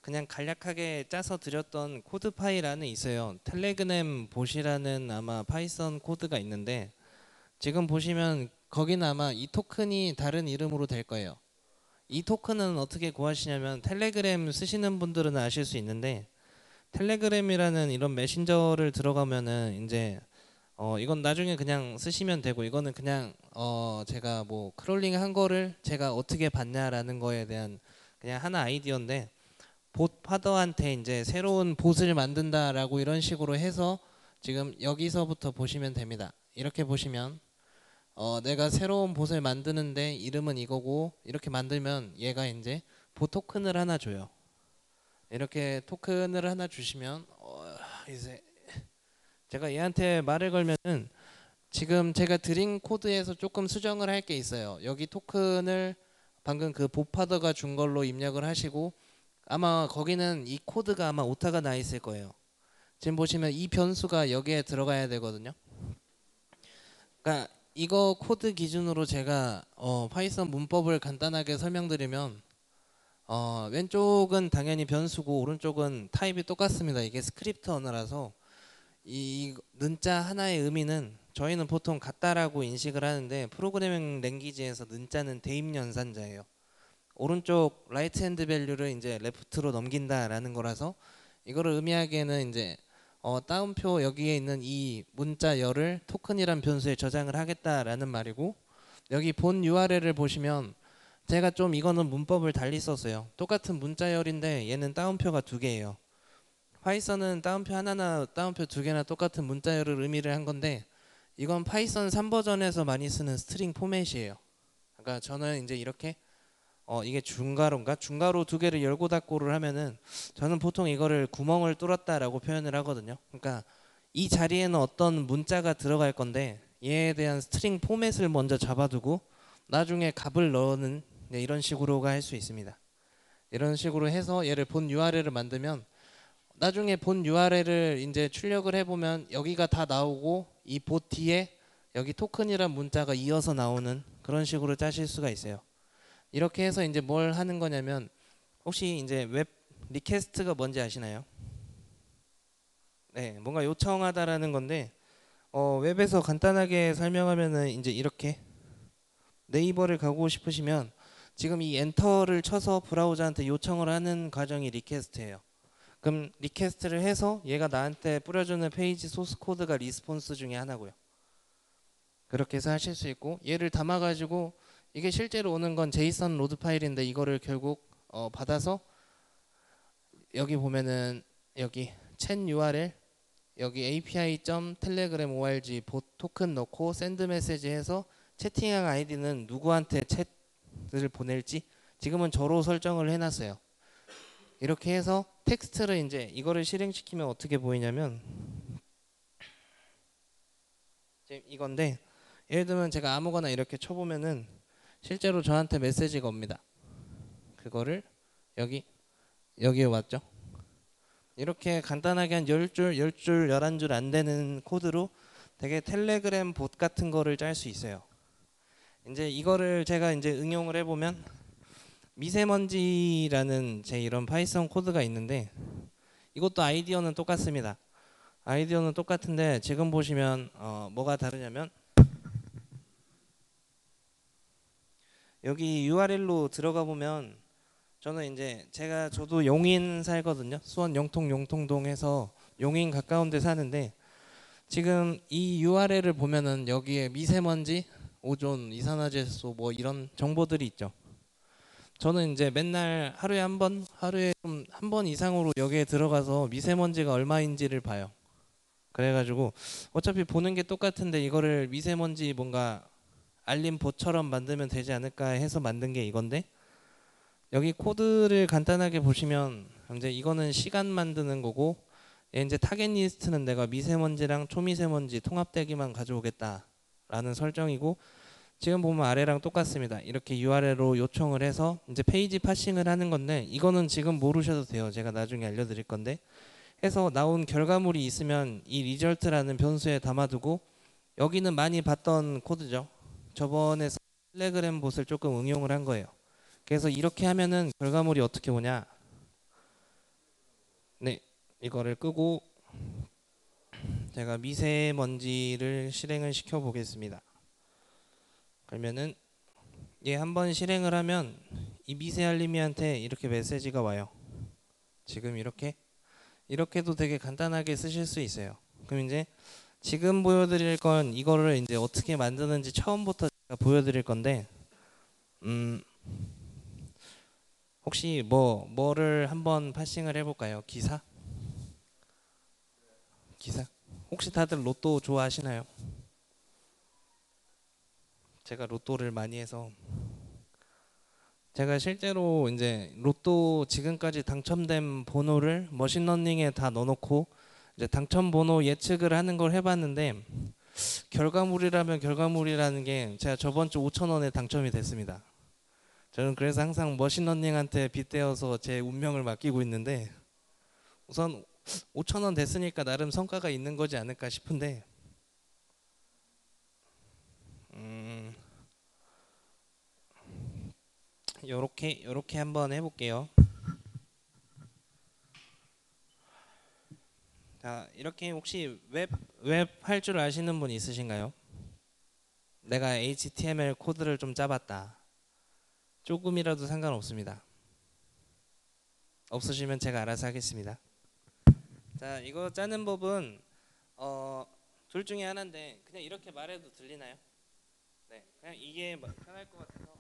그냥 간략하게 짜서 드렸던 코드 파일 안에 있어요. 텔레그램 보시라는 아마 파이썬 코드가 있는데, 지금 보시면 거기는 아마 이 토큰이 다른 이름으로 될 거예요. 이 토큰은 어떻게 구하시냐면, 텔레그램 쓰시는 분들은 아실 수 있는데, 텔레그램이라는 이런 메신저를 들어가면은 이제 이건 나중에 그냥 쓰시면 되고, 이거는 그냥 제가 뭐 크롤링 한 거를 제가 어떻게 봤냐라는 거에 대한 그냥 하나 아이디어인데, 봇 파더한테 이제 새로운 봇을 만든다라고 이런 식으로 해서 지금 여기서부터 보시면 됩니다. 이렇게 보시면 내가 새로운 봇을 만드는데 이름은 이거고, 이렇게 만들면 얘가 이제 봇 토큰을 하나 줘요. 이렇게 토큰을 하나 주시면 이제 제가 얘한테 말을 걸면은, 지금 제가 드린 코드에서 조금 수정을 할 게 있어요. 여기 토큰을 방금 그 봇파더가 준 걸로 입력을 하시고, 아마 거기는 이 코드가 아마 오타가 나 있을 거예요. 지금 보시면 이 변수가 여기에 들어가야 되거든요. 그러니까 이거 코드 기준으로 제가 파이썬 문법을 간단하게 설명드리면, 왼쪽은 당연히 변수고 오른쪽은 타입이 똑같습니다. 이게 스크립트 언어라서 이 는자 하나의 의미는 저희는 보통 같다라고 인식을 하는데, 프로그래밍 랭귀지에서 는자는 대입 연산자예요. 오른쪽 라이트 핸드 밸류를 이제 레프트로 넘긴다라는 거라서, 이거를 의미하기에는 이제 따옴표 여기에 있는 이 문자열을 토큰이란 변수에 저장을 하겠다라는 말이고, 여기 본 URL을 보시면 제가 좀 이거는 문법을 달리 썼어요. 똑같은 문자열인데 얘는 따옴표가 두 개예요. 파이썬은 따옴표 하나나 따옴표 두 개나 똑같은 문자열을 의미를 한 건데 이건 파이썬 3버전에서 많이 쓰는 스트링 포맷이에요. 그러니까 저는 이제 이렇게 이게 중괄호인가? 중괄호 두 개를 열고 닫고를 하면은 저는 보통 이거를 구멍을 뚫었다라고 표현을 하거든요. 그러니까 이 자리에는 어떤 문자가 들어갈 건데 얘에 대한 스트링 포맷을 먼저 잡아두고 나중에 값을 넣는 이런 식으로가 할 수 있습니다. 이런 식으로 해서 얘를 본 URL을 만들면 나중에 본 URL을 이제 출력을 해보면 여기가 다 나오고 이 봇 뒤에 여기 토큰이란 문자가 이어서 나오는 그런 식으로 짜실 수가 있어요. 이렇게 해서 이제 뭘 하는 거냐면 혹시 이제 웹 리퀘스트가 뭔지 아시나요? 네, 뭔가 요청하다라는 건데 웹에서 간단하게 설명하면은 이제 이렇게 네이버를 가고 싶으시면 지금 이 엔터를 쳐서 브라우저한테 요청을 하는 과정이 리퀘스트예요. 그럼 리퀘스트를 해서 얘가 나한테 뿌려주는 페이지 소스 코드가 리스폰스 중에 하나고요. 그렇게 해서 하실 수 있고 얘를 담아가지고 이게 실제로 오는 건 제이슨 로드 파일인데 이거를 결국 받아서 여기 보면은 여기 챗 URL 여기 api.telegram.org 봇 토큰 넣고 샌드 메시지 해서 채팅한 아이디는 누구한테 챗을 보낼지 지금은 저로 설정을 해놨어요. 이렇게 해서 텍스트를 이제 이거를 실행시키면 어떻게 보이냐면 이건데 예를 들면 제가 아무거나 이렇게 쳐보면은 실제로 저한테 메시지가 옵니다. 그거를 여기에 왔죠. 이렇게 간단하게 한 10줄, 10줄, 11줄 안 되는 코드로 되게 텔레그램 봇 같은 거를 짤 수 있어요. 이제 이거를 제가 이제 응용을 해보면 미세먼지라는 제 이런 파이썬 코드가 있는데 이것도 아이디어는 똑같습니다. 아이디어는 똑같은데 지금 보시면 뭐가 다르냐면 여기 URL로 들어가 보면 저는 이제 저도 용인 살거든요. 수원 영통 용통동에서 용인 가까운 데 사는데 지금 이 URL을 보면은 여기에 미세먼지, 오존, 이산화제소 뭐 이런 정보들이 있죠. 저는 이제 맨날 하루에 좀 한 번 이상으로 여기에 들어가서 미세먼지가 얼마인지를 봐요. 그래가지고 어차피 보는 게 똑같은데 이거를 미세먼지 뭔가 알림 봇처럼 만들면 되지 않을까 해서 만든 게 이건데 여기 코드를 간단하게 보시면 이제 이거는 시간 만드는 거고 이제 타겟 리스트는 내가 미세먼지랑 초미세먼지 통합되기만 가져오겠다라는 설정이고 지금 보면 아래랑 똑같습니다. 이렇게 URL로 요청을 해서 이제 페이지 파싱을 하는 건데 이거는 지금 모르셔도 돼요. 제가 나중에 알려드릴 건데 해서 나온 결과물이 있으면 이 리절트라는 변수에 담아두고 여기는 많이 봤던 코드죠. 저번에 텔레그램 봇을 조금 응용을 한 거예요. 그래서 이렇게 하면은 결과물이 어떻게 오냐? 네, 이거를 끄고 제가 미세먼지를 실행을 시켜 보겠습니다. 그러면은 얘 한번 실행을 하면 이 미세알림이한테 이렇게 메시지가 와요. 지금 이렇게도 되게 간단하게 쓰실 수 있어요. 그럼 이제 지금 보여드릴 건 이거를 이제 어떻게 만드는지 처음부터 제가 보여드릴 건데 혹시 뭐를 한번 파싱을 해볼까요? 기사? 혹시 다들 로또 좋아하시나요? 제가 로또를 많이 해서 제가 실제로 이제 로또 지금까지 당첨된 번호를 머신러닝에 다 넣어놓고 이제 당첨 번호 예측을 하는 걸 해봤는데 결과물이라면 결과물이라는 게 제가 저번 주 5천 원에 당첨이 됐습니다. 저는 그래서 항상 머신러닝한테 빗대어서 제 운명을 맡기고 있는데 우선 5천 원 됐으니까 나름 성과가 있는 거지 않을까 싶은데 요렇게 한번 해볼게요. 자, 이렇게 혹시 웹 할 줄 아시는 분 있으신가요? 내가 HTML 코드를 좀 짜봤다. 조금이라도 상관없습니다. 없으시면 제가 알아서 하겠습니다. 자, 이거 짜는 법은 둘 중에 하나인데 그냥 이렇게 말해도 들리나요? 네, 그냥 이게 편할 것 같아서.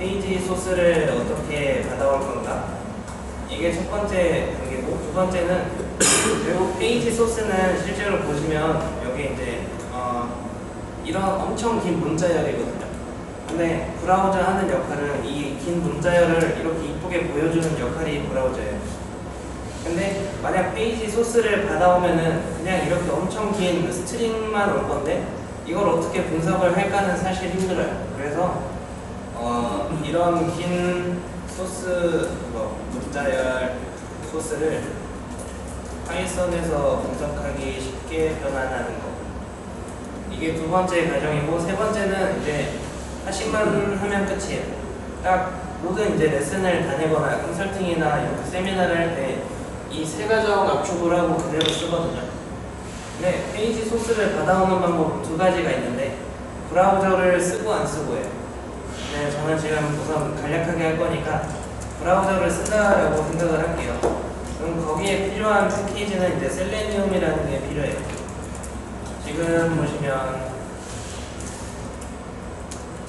페이지 소스를 어떻게 받아올 건가? 이게 첫 번째 단계고, 두 번째는 그리고 페이지 소스는 실제로 보시면 여기 이제 이런 엄청 긴 문자열이거든요. 근데 브라우저 하는 역할은 이 긴 문자열을 이렇게 이쁘게 보여주는 역할이 브라우저예요. 근데 만약 페이지 소스를 받아오면은 그냥 이렇게 엄청 긴 스트링만 올 건데 이걸 어떻게 분석을 할까는 사실 힘들어요. 그래서 이런 긴 소스 문자열 소스를 파이썬에서 분석하기 쉽게 변환하는 거. 이게 두 번째 과정이고, 세 번째는 이제 하식만 하면 끝이에요. 딱 모든 이제 레슨을 다니거나 컨설팅이나 이렇게 세미나를 할 때 이 세 과정 압축을 하고 그대로 쓰거든요. 근데 페이지 소스를 받아오는 방법은 두 가지가 있는데 브라우저를 쓰고 안 쓰고예요. 네, 저는 지금 우선 간략하게 할 거니까 브라우저를 쓴다라고 생각을 할게요. 그럼 거기에 필요한 패키지는 이제 셀레니움이라는 게 필요해요. 지금 보시면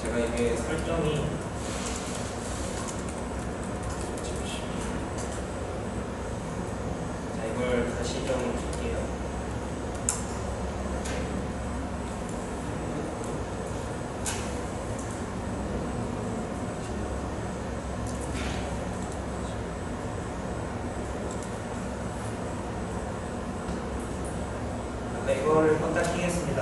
제가 이게 설정이 자, 이걸 다시 좀 줄게요. 이거를 껐다 키겠습니다.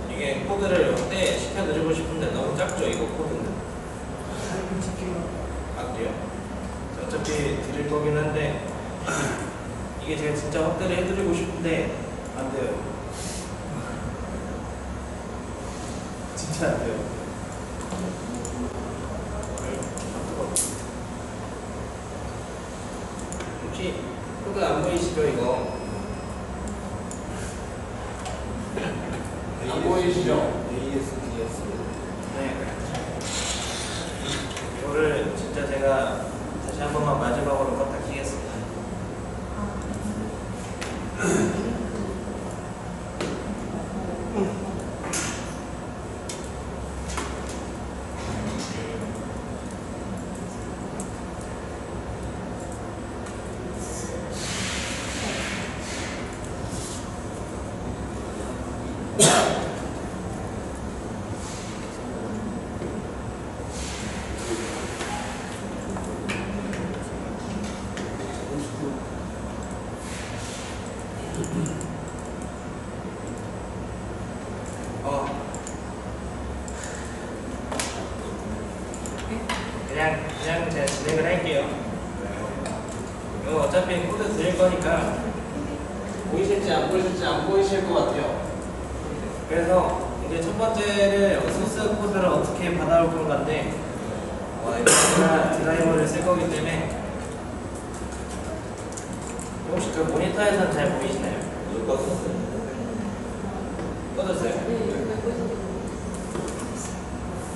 이게 코드를 확대 시켜드리고 싶은데 너무 작죠, 이거 코드는? 아, 그래요? 어차피 드릴 거긴 한데 이게 제가 진짜 확대를 해드리고 싶은데 안 돼요. 진짜 안 돼요. 혹시 코드 안 보이시죠, 이거? 안 보이시죠? ASDS. 네. 이거를 진짜 제가 다시 한 번만 마지막으로 껐다 키겠습니다. 그냥 제가 진행을 할게요. 이거 어차피 코드 드릴 거니까 보이실지 안 보이실지 안 보이실 것 같아요. 그래서 이제 첫 번째를 소스 코드를 어떻게 받아올 건가인데 제가 드라이버를 쓸 거기 때문에 혹시 그 모니터에서는 잘 보이시나요? 꺼졌어요? 꺼졌어요?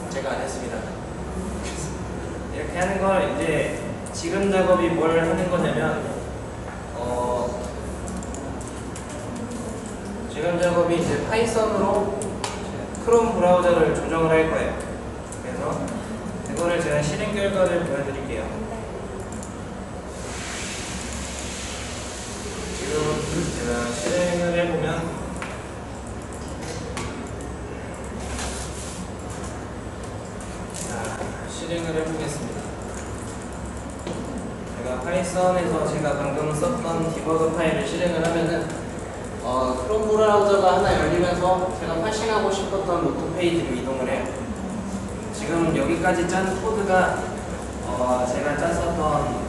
제가 안 했습니다. 이렇게 하는 걸 이제 지금 작업이 뭘 하는 거냐면 지금 작업이 이제 파이썬으로 크롬 브라우저를 조정을 할 거예요. 그래서 이거를 제가 실행 결과를 보여드릴게요. 지금 제가 실행을 해보면 실행을 해보겠습니다. 제가 파이썬에서 제가 방금 썼던 디버그 파일을 실행을 하면은 크롬 브라우저가 하나 열리면서 제가 파싱하고 싶었던 노트 페이지로 이동을 해요. 지금 여기까지 짠 코드가 제가 짰었던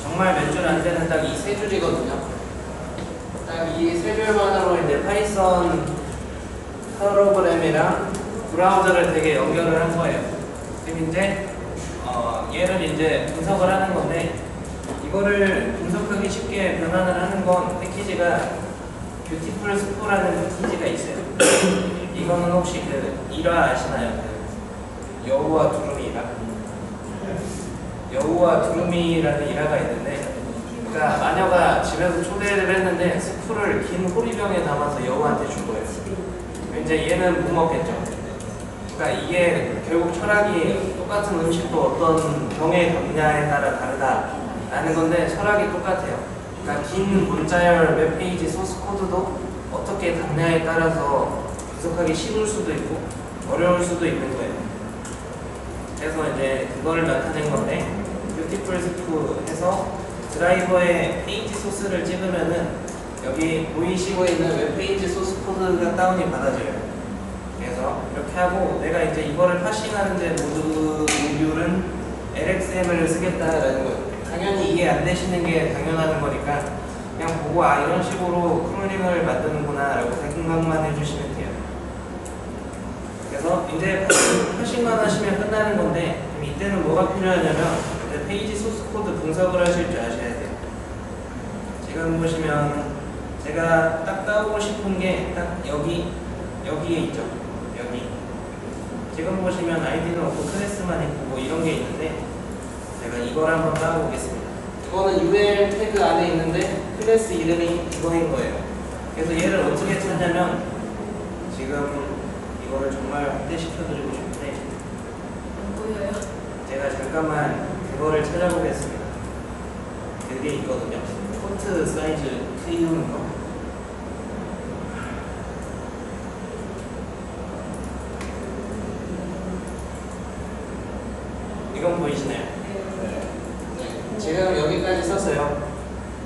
정말 몇 줄 안 되는 딱 이 세 줄이거든요. 딱 이 세 줄만으로 이제 파이썬 프로그램이랑 브라우저를 되게 연결을 한 거예요. 지금 이제 얘를 이제 분석을 하는 건데, 이거를 분석하기 쉽게 변환을 하는 건 패키지가 뷰티풀 스포라는 패키지가 있어요. 이거는 혹시 그 일화 아시나요? 그 여우와 두루미 일화? 여우와 두루미라는 일화가 있는데, 그러니까 마녀가 집에서 초대를 했는데 스프를 긴 호리병에 담아서 여우한테 준 거예요. 이제 얘는 못 먹겠죠. 그러니까 이게 결국 철학이 똑같은 음식도 어떤 병에 담냐에 따라 다르다라는 건데, 철학이 똑같아요. 그러니까 긴 문자열 웹 페이지 소스 코드도 어떻게 담냐에 따라서 분석하기 쉬울 수도 있고 어려울 수도 있는 거예요. 그래서 이제 그거를 나타낸 건데, 뷰티풀 스프 해서 드라이버에 페이지 소스를 찍으면은 여기 보이시고 있는 웹 페이지 소스 코드가 다운이 받아져요. 그래서 이렇게 하고, 내가 이제 이거를 파싱하는데 모듈은 LXML을 쓰겠다라는 거예요. 당연히 이해 안 되시는 게 당연한 거니까 그냥 보고 이런 식으로 크롤링을 만드는구나 라고 생각만 해주시면 돼요. 그래서 이제 파싱만 하시면 끝나는 건데, 그럼 이때는 뭐가 필요하냐면 이제 페이지 소스 코드 분석을 하실 줄 아셔야 돼요. 지금 보시면 제가 딱 따오고 싶은 게 딱 여기에 있죠. 여기 지금 보시면 아이디는 없고 클래스만 있고 뭐 이런 게 있는데, 제가 이걸 한번 따보겠습니다. 이거는 UL 태그 안에 있는데 클래스 이름이 이거인 거예요. 그래서 얘를 어떻게 찾냐면, 지금 이거를 정말 확대시켜드리고 싶은데 안 보여요? 제가 잠깐만 그거를 찾아보겠습니다. 그게 있거든요. 폰트 사이즈 키우는 거. 이건 보이시나요? 네. 지금 여기까지 썼어요.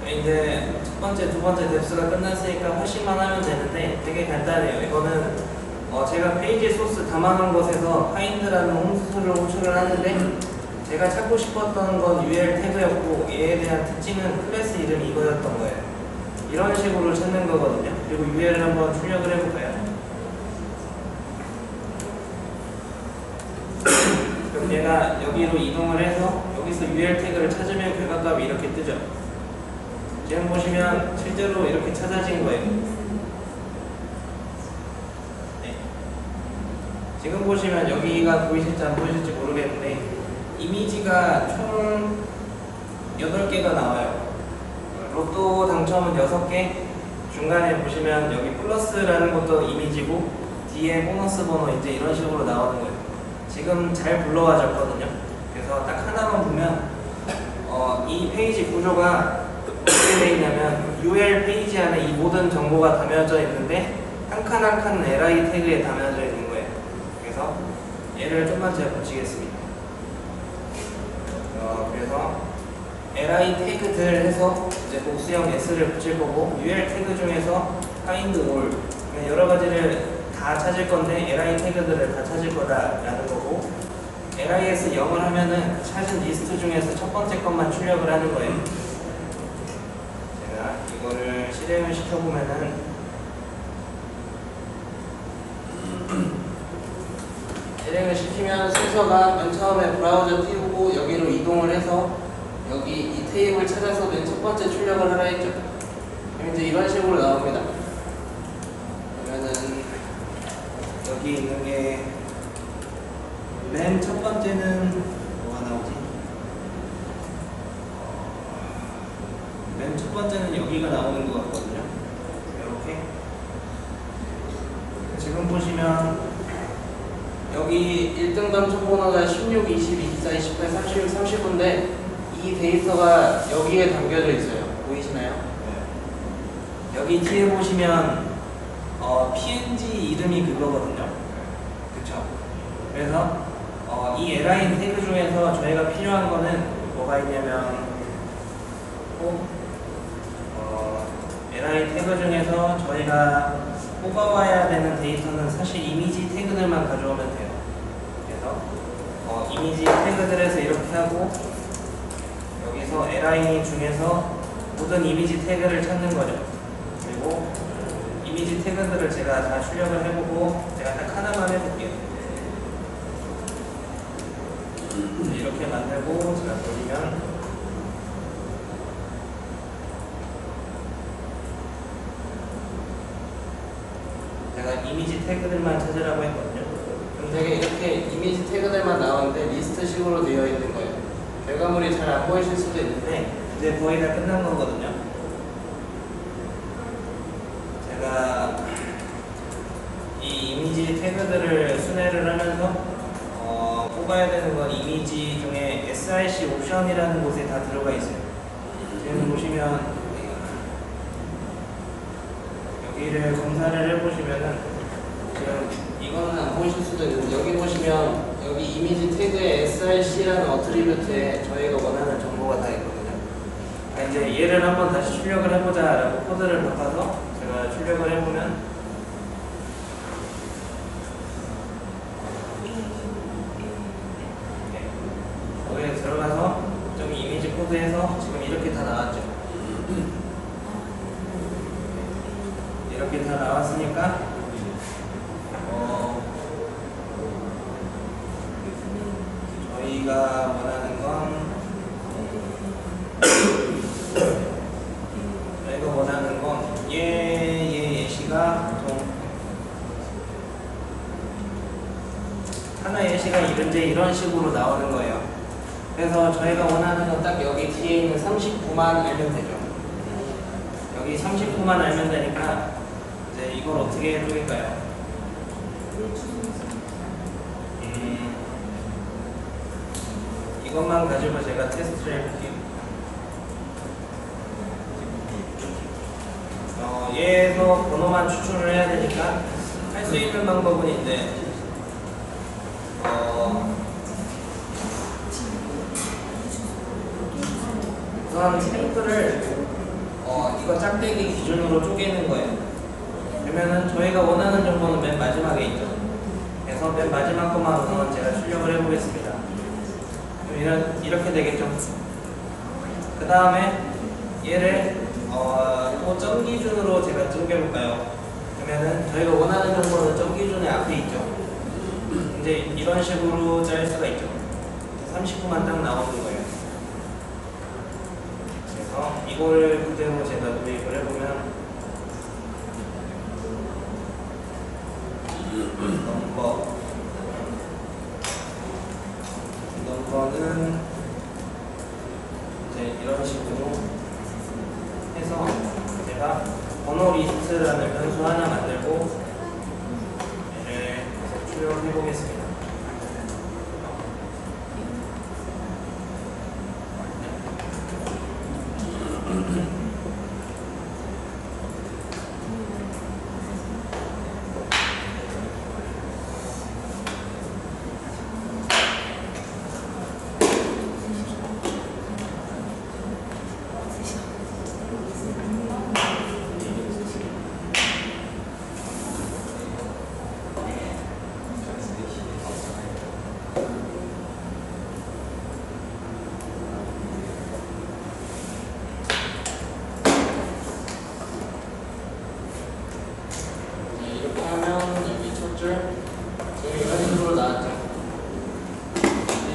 이제 첫 번째, 두 번째 뎁스가 끝났으니까 훨씬만 하면 되는데 되게 간단해요. 이거는 제가 페이지 소스 담아놓은 곳에서 find라는 홈수를 호출을 하는데, 제가 찾고 싶었던 건 UL 태그였고 얘에 대한 특징은 클래스 이름이 이거였던 거예요. 이런 식으로 찾는 거거든요. 그리고 UL을 한번 출력을 해볼까요? 그럼 얘가 여기로 이동을 해서 여기서 UL 태그를 찾으면 결과값이 이렇게 뜨죠. 지금 보시면 실제로 이렇게 찾아진 거예요. 네. 지금 보시면 여기가 보이실지 안 보이실지 모르겠는데 이미지가 총 8개가 나와요. 로또 당첨은 6개, 중간에 보시면 여기 플러스라는 것도 이미지고 뒤에 보너스 번호 이제 이런 식으로 나오는 거예요. 지금 잘 불러와졌거든요. 그래서 딱 하나만 보면 이 페이지 구조가 어떻게 되어 있냐면, UL 페이지 안에 이 모든 정보가 담겨져 있는데 한 칸 한 칸 li 태그에 담겨져 있는 거예요. 그래서 얘를 좀만 제가 붙이겠습니다. 그래서 li 태그들 해서 이제 복수형 s를 붙일 거고, UL 태그 중에서 find all 여러 가지를 다 찾을 건데 li 태그들을 다 찾을 거다라는 거고, lis 0을 하면은 그 찾은 리스트 중에서 첫 번째 것만 출력을 하는 거예요. 제가 이거를 실행을 시켜보면은 실행을 시키면 순서가 맨 처음에 브라우저 띄우고 여기로 이동을 해서 여기 이 테이블 찾아서 맨 첫 번째 출력을 하라 했죠. 그럼 이제 이런 식으로 나옵니다. 그러면은 여기 있는 게 맨 첫 번째는 뭐가 나오지? 맨 첫 번째는 여기가 나오는 것 같거든요. 이렇게 지금 보시면 여기 1등 당첨 번호가 16, 20, 24, 28, 36, 39인데 이 데이터가 여기에 담겨져 있어요. 보이시나요? 네. 여기 뒤에 보시면 PNG 이름이 그거거든요. 그쵸? 그래서 이 li 태그 중에서 저희가 필요한 거는 뭐가 뭐가 있냐면 꼭 LI 태그 중에서 저희가 뽑아와야 되는 데이터는 사실 이미지 태그들만 가져오면 돼요. 그래서 이미지 태그들에서 이렇게 하고 여기서 LI 중에서 모든 이미지 태그를 찾는 거죠. 그리고 이미지 태그들을 제가 다 출력을 해보고 제가 딱 하나만 해볼게요. 이렇게 만들고 제가 돌리면 제가 이미지 태그들만 찾으라고 했거든요. 그럼 되게 이렇게 이미지 태그들만 나오는데 리스트식으로 되어 있는 거예요. 결과물이 잘 안 보이실 수도 있는데 이제 거의 다 끝난 거거든요. 제가 이 이미지 태그들을 순회를 하면서 뽑아야 되는 건 이미지 중에 SRC 옵션이라는 곳에 다 들어가 있어요. 지금 보시면 여기를 검사를 해보시면은 지금 이거는 안 보이실 수도 있는데 여기 보시면 여기 이미지 태그에 SRC라는 어트리뷰트에 저희가 원하는 정보가 다 있거든요. 이제 얘를 한번 다시 출력을 해보자 라고 코드를 바꿔서 제가 출력을 해보면 여기에 들어가서 저기 이미지 코드에서 지금 이렇게 다 나왔죠. 이렇게 다 나왔으니까 저희가 원하는 건 얘 예시가 보통 하나 예시가 이런 식으로 나오는 거예요. 그래서 저희가 원하는 건 딱 여기 뒤에 있는 39만 알면 되죠. 여기 39만 알면 되니까 이제 이걸 어떻게 해줄까요? 이것만 가지고 제가 테스트를 해볼게요. 얘에서 번호만 추출을 해야 되니까 할 수 있는 방법은 이제 우선 샘플을 이거 짝대기 기준으로 쪼개는 거예요. 그러면은 저희가 원하는 정보는 맨 마지막에 있죠. 그래서 맨 마지막 것만 우선 제가 출력을 해보겠습니다. 이렇게 되겠죠. 그 다음에 얘를 또 점 기준으로 제가 쪼개볼까요? 그러면은 저희가 원하는 정보는 점 기준의 앞에 있죠. 이제 이런 식으로 짤 수가 있죠. 39만 딱 나오는 거예요. 그래서 이걸 그대로 제가 도입을 해보면 넘버는 이제 이런 식으로 해서 제가 번호 리스트라는 변수 하나 만들고 얘를 출력해 보겠습니다.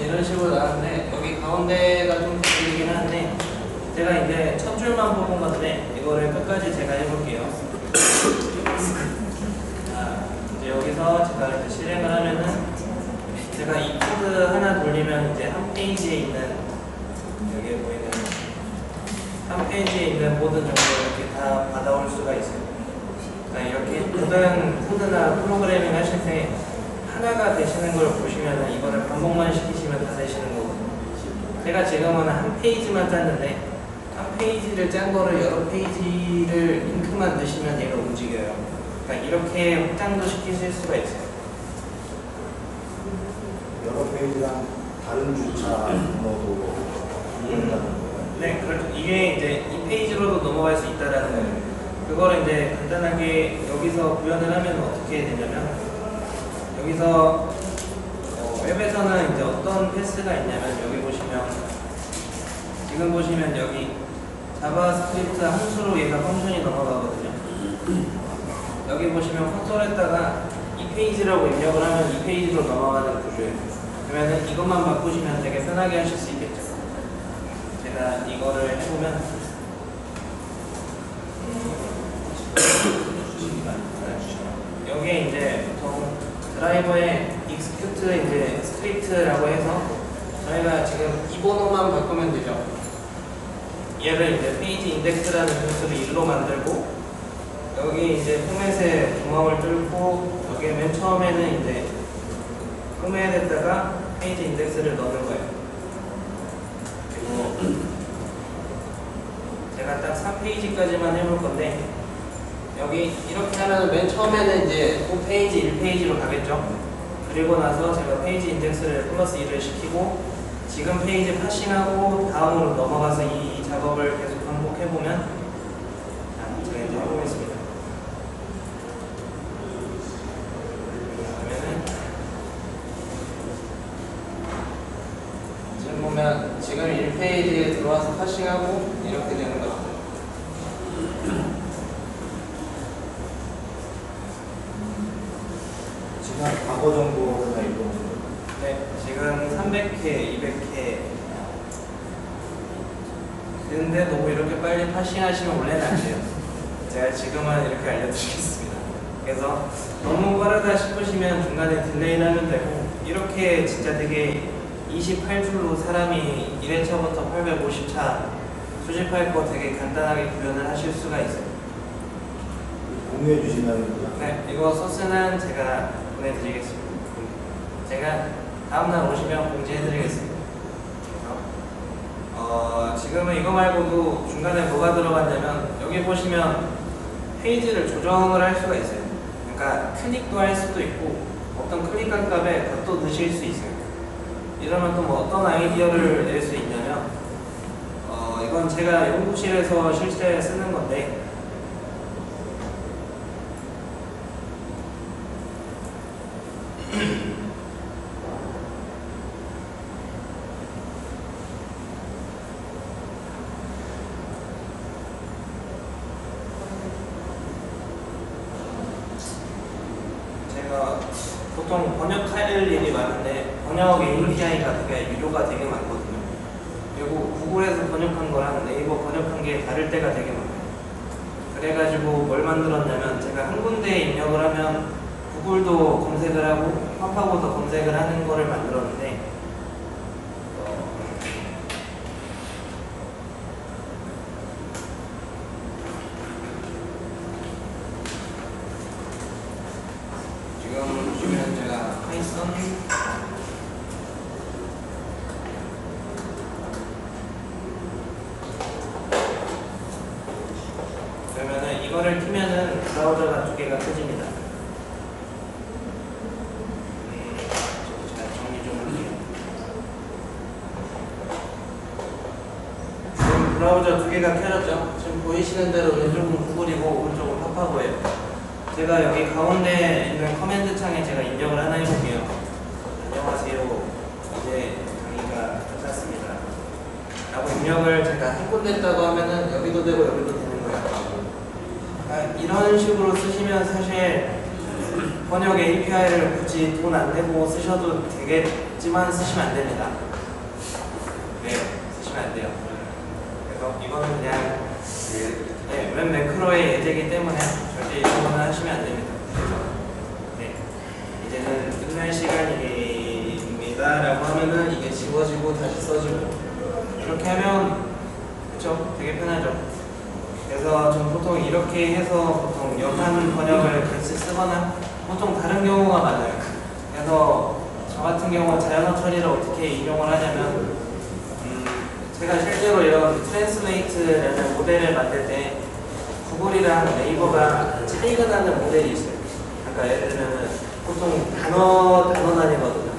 이런 식으로 나왔는데 여기 가운데가 좀 길이긴 한데 제가 이제 첫 줄만 뽑은 건데 이거를 끝까지 제가 해볼게요. 자, 이제 여기서 제가 이제 실행을 하면은 제가 이 코드 하나 돌리면 이제 한 페이지에 있는 여기에 보이는 한 페이지에 있는 모든 정보를 이렇게 다 받아올 수가 있어요. 그러니까 이렇게 모든 코드나 프로그래밍 하실 때 하나가 되시는 걸 보시면 이거를 반복만 시키시면 다 되시는 거거든요. 제가 지금은 한 페이지만 짰는데 한 페이지를 짠 거를 여러 페이지를 링크만 넣으시면 얘가 움직여요. 그러니까 이렇게 확장도 시키실 수가 있어요. 여러 페이지랑 다른 주차 번호도 이게 이제 이 페이지로도 넘어갈 수 있다라는 그거를 이제 간단하게 여기서 구현을 하면 어떻게 되냐면 여기서 웹에서는 이제 어떤 패스가 있냐면 여기 보시면 지금 보시면 여기 자바스크립트 함수로 얘가 펑션이 넘어가거든요. 여기 보시면 콘솔에다가 이 페이지라고 입력을 하면 이 페이지로 넘어가는 구조예요. 그러면은 이것만 바꾸시면 되게 편하게 하실 수 있겠죠. 제가 이거를 해보면 여기에 이제 보통 드라이버에 execute 이제 스크립트라고 해서 저희가 지금 이 번호만 바꾸면 되죠. 얘를 이제 페이지 인덱스라는 변수를 1로 만들고 여기 이제 포맷에 중앙을 뚫고 여기 맨 처음에는 이제 포맷에다가 페이지 인덱스를 넣는 거예요. 그리고 제가 딱 3페이지까지만 해볼 건데 여기 이렇게 하면 맨 처음에는 이제 홈페이지 1페이지로 가겠죠. 그리고 나서 제가 페이지 인덱스를 플러스 1을 시키고 지금 페이지 파싱하고 다음으로 넘어가서 이 작업을 계속 반복해보면 제가 이제 해보겠습니다. 그러면은 지금 보면 지금 1페이지에 들어와서 파싱하고 이렇게 되는 거죠. 지금 과거 정보나 이런 거. 네, 지금 300회, 200회. 근데 너무 이렇게 빨리 파싱하시면 원래는 안 돼요. 제가 지금은 이렇게 알려드리겠습니다. 그래서 너무 빠르다 싶으시면 중간에 딜레이를 하면 되고 이렇게 진짜 되게 28줄로 사람이 1회차부터 850차 수집할 거 되게 간단하게 구현을 하실 수가 있어요. 공유해 주신다는 거죠? 네, 이거 소스는 제가 보내드리겠습니다. 제가 다음날 오시면 공지해드리겠습니다. 지금은 이거 말고도 중간에 뭐가 들어갔냐면 여기 보시면 페이지를 조정을 할 수가 있어요. 그러니까 클릭도 할 수도 있고 어떤 클릭한 값에 값도 넣으실 수 있어요. 이러면 또 뭐 어떤 아이디어를 낼 수 있냐면 이건 제가 연구실에서 실제 쓰는 건데 보통 번역할 일이 많은데 번역 API가 되게 유료가 되게 많거든요. 그리고 구글에서 번역한 거랑 네이버 번역한 게 다를 때가 되게 많아요. 그래가지고 뭘 만들었냐면 제가 한 군데에 입력을 하면 구글도 검색을 하고 팝하고도 검색을 하는 거를 만들었는데 지금 보시면 제가 파이썬 그러면은 이거를 키면은 브라우저가 두 개가 켜집니다. 잘 정리 좀 할게요. 지금 브라우저 두 개가 켜졌죠? 지금 보이시는 대로 왼쪽은 구글이고 오른쪽은 팝하고예요. 제가 여기 가운데 있는 커맨드 창에 제가 입력을 하나 해볼게요. 안녕하세요. 이제 강의가 끝났습니다. 라고 입력을 제가 한 군데 했다고 하면은 여기도 되고 여기도 되는 거예요. 그러니까 이런 식으로 쓰시면 사실 번역 API를 굳이 돈 안 내고 쓰셔도 되겠지만 쓰시면 안 됩니다. 네, 쓰시면 안 돼요. 그래서 이거는 그냥 웹 매크로의 예제이기 때문에 절대 이런 거는 하시면 안 됩니다. 그래서 네, 이제는 끝날 시간입니다 라고 하면은 이게 지워지고 다시 써지고 이렇게 하면 그쵸? 되게 편하죠. 그래서 전 보통 이렇게 해서 보통 연판 번역을 같이 쓰거나 보통 다른 경우가 많아요. 그래서 저 같은 경우 자연어 처리를 어떻게 이용을 하냐면 제가 실제로 이런 트랜스레이트라는 모델을 만들 때 구글이랑 네이버가 차이가 나는 모델이 있어요. 그러니까 예를 들면 보통 단어 단위거든요.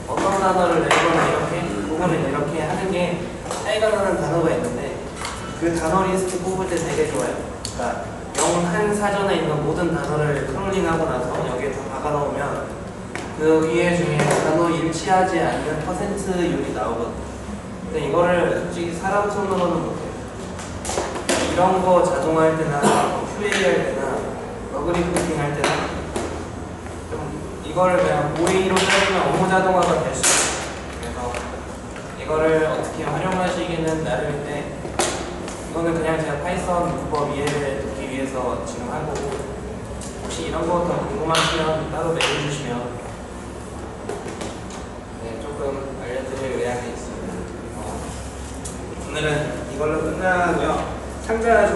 어떤 단어를 네이버는 이렇게, 구글은 이렇게 하는 게 차이가 나는 단어가 있는데 그 단어 리스트 뽑을 때 되게 좋아요. 그러니까 영한 사전에 있는 모든 단어를 크롤링하고 나서 여기에 다 박아놓으면 그 위에 중에 단어 일치하지 않는 퍼센트율이 나오거든요. 근데 이거를 솔직히 사람 손으로는 못해요. 이런 거 자동화할 때나 QA 할 때나 러그리프팅 할 때나 좀 이거를 그냥 OA로 짜주면 업무 자동화가 될 수 있어요. 그래서 이거를 어떻게 활용하시기는 나름인데 이거는 그냥 제가 파이썬 문법 이해를 돕기 위해서 지금 한 거고 혹시 이런 거 더 궁금하시면 따로 메일 주시면 네, 조금 알려드릴 의향이 있습니다. 오늘은 이걸로 끝나고요. 상자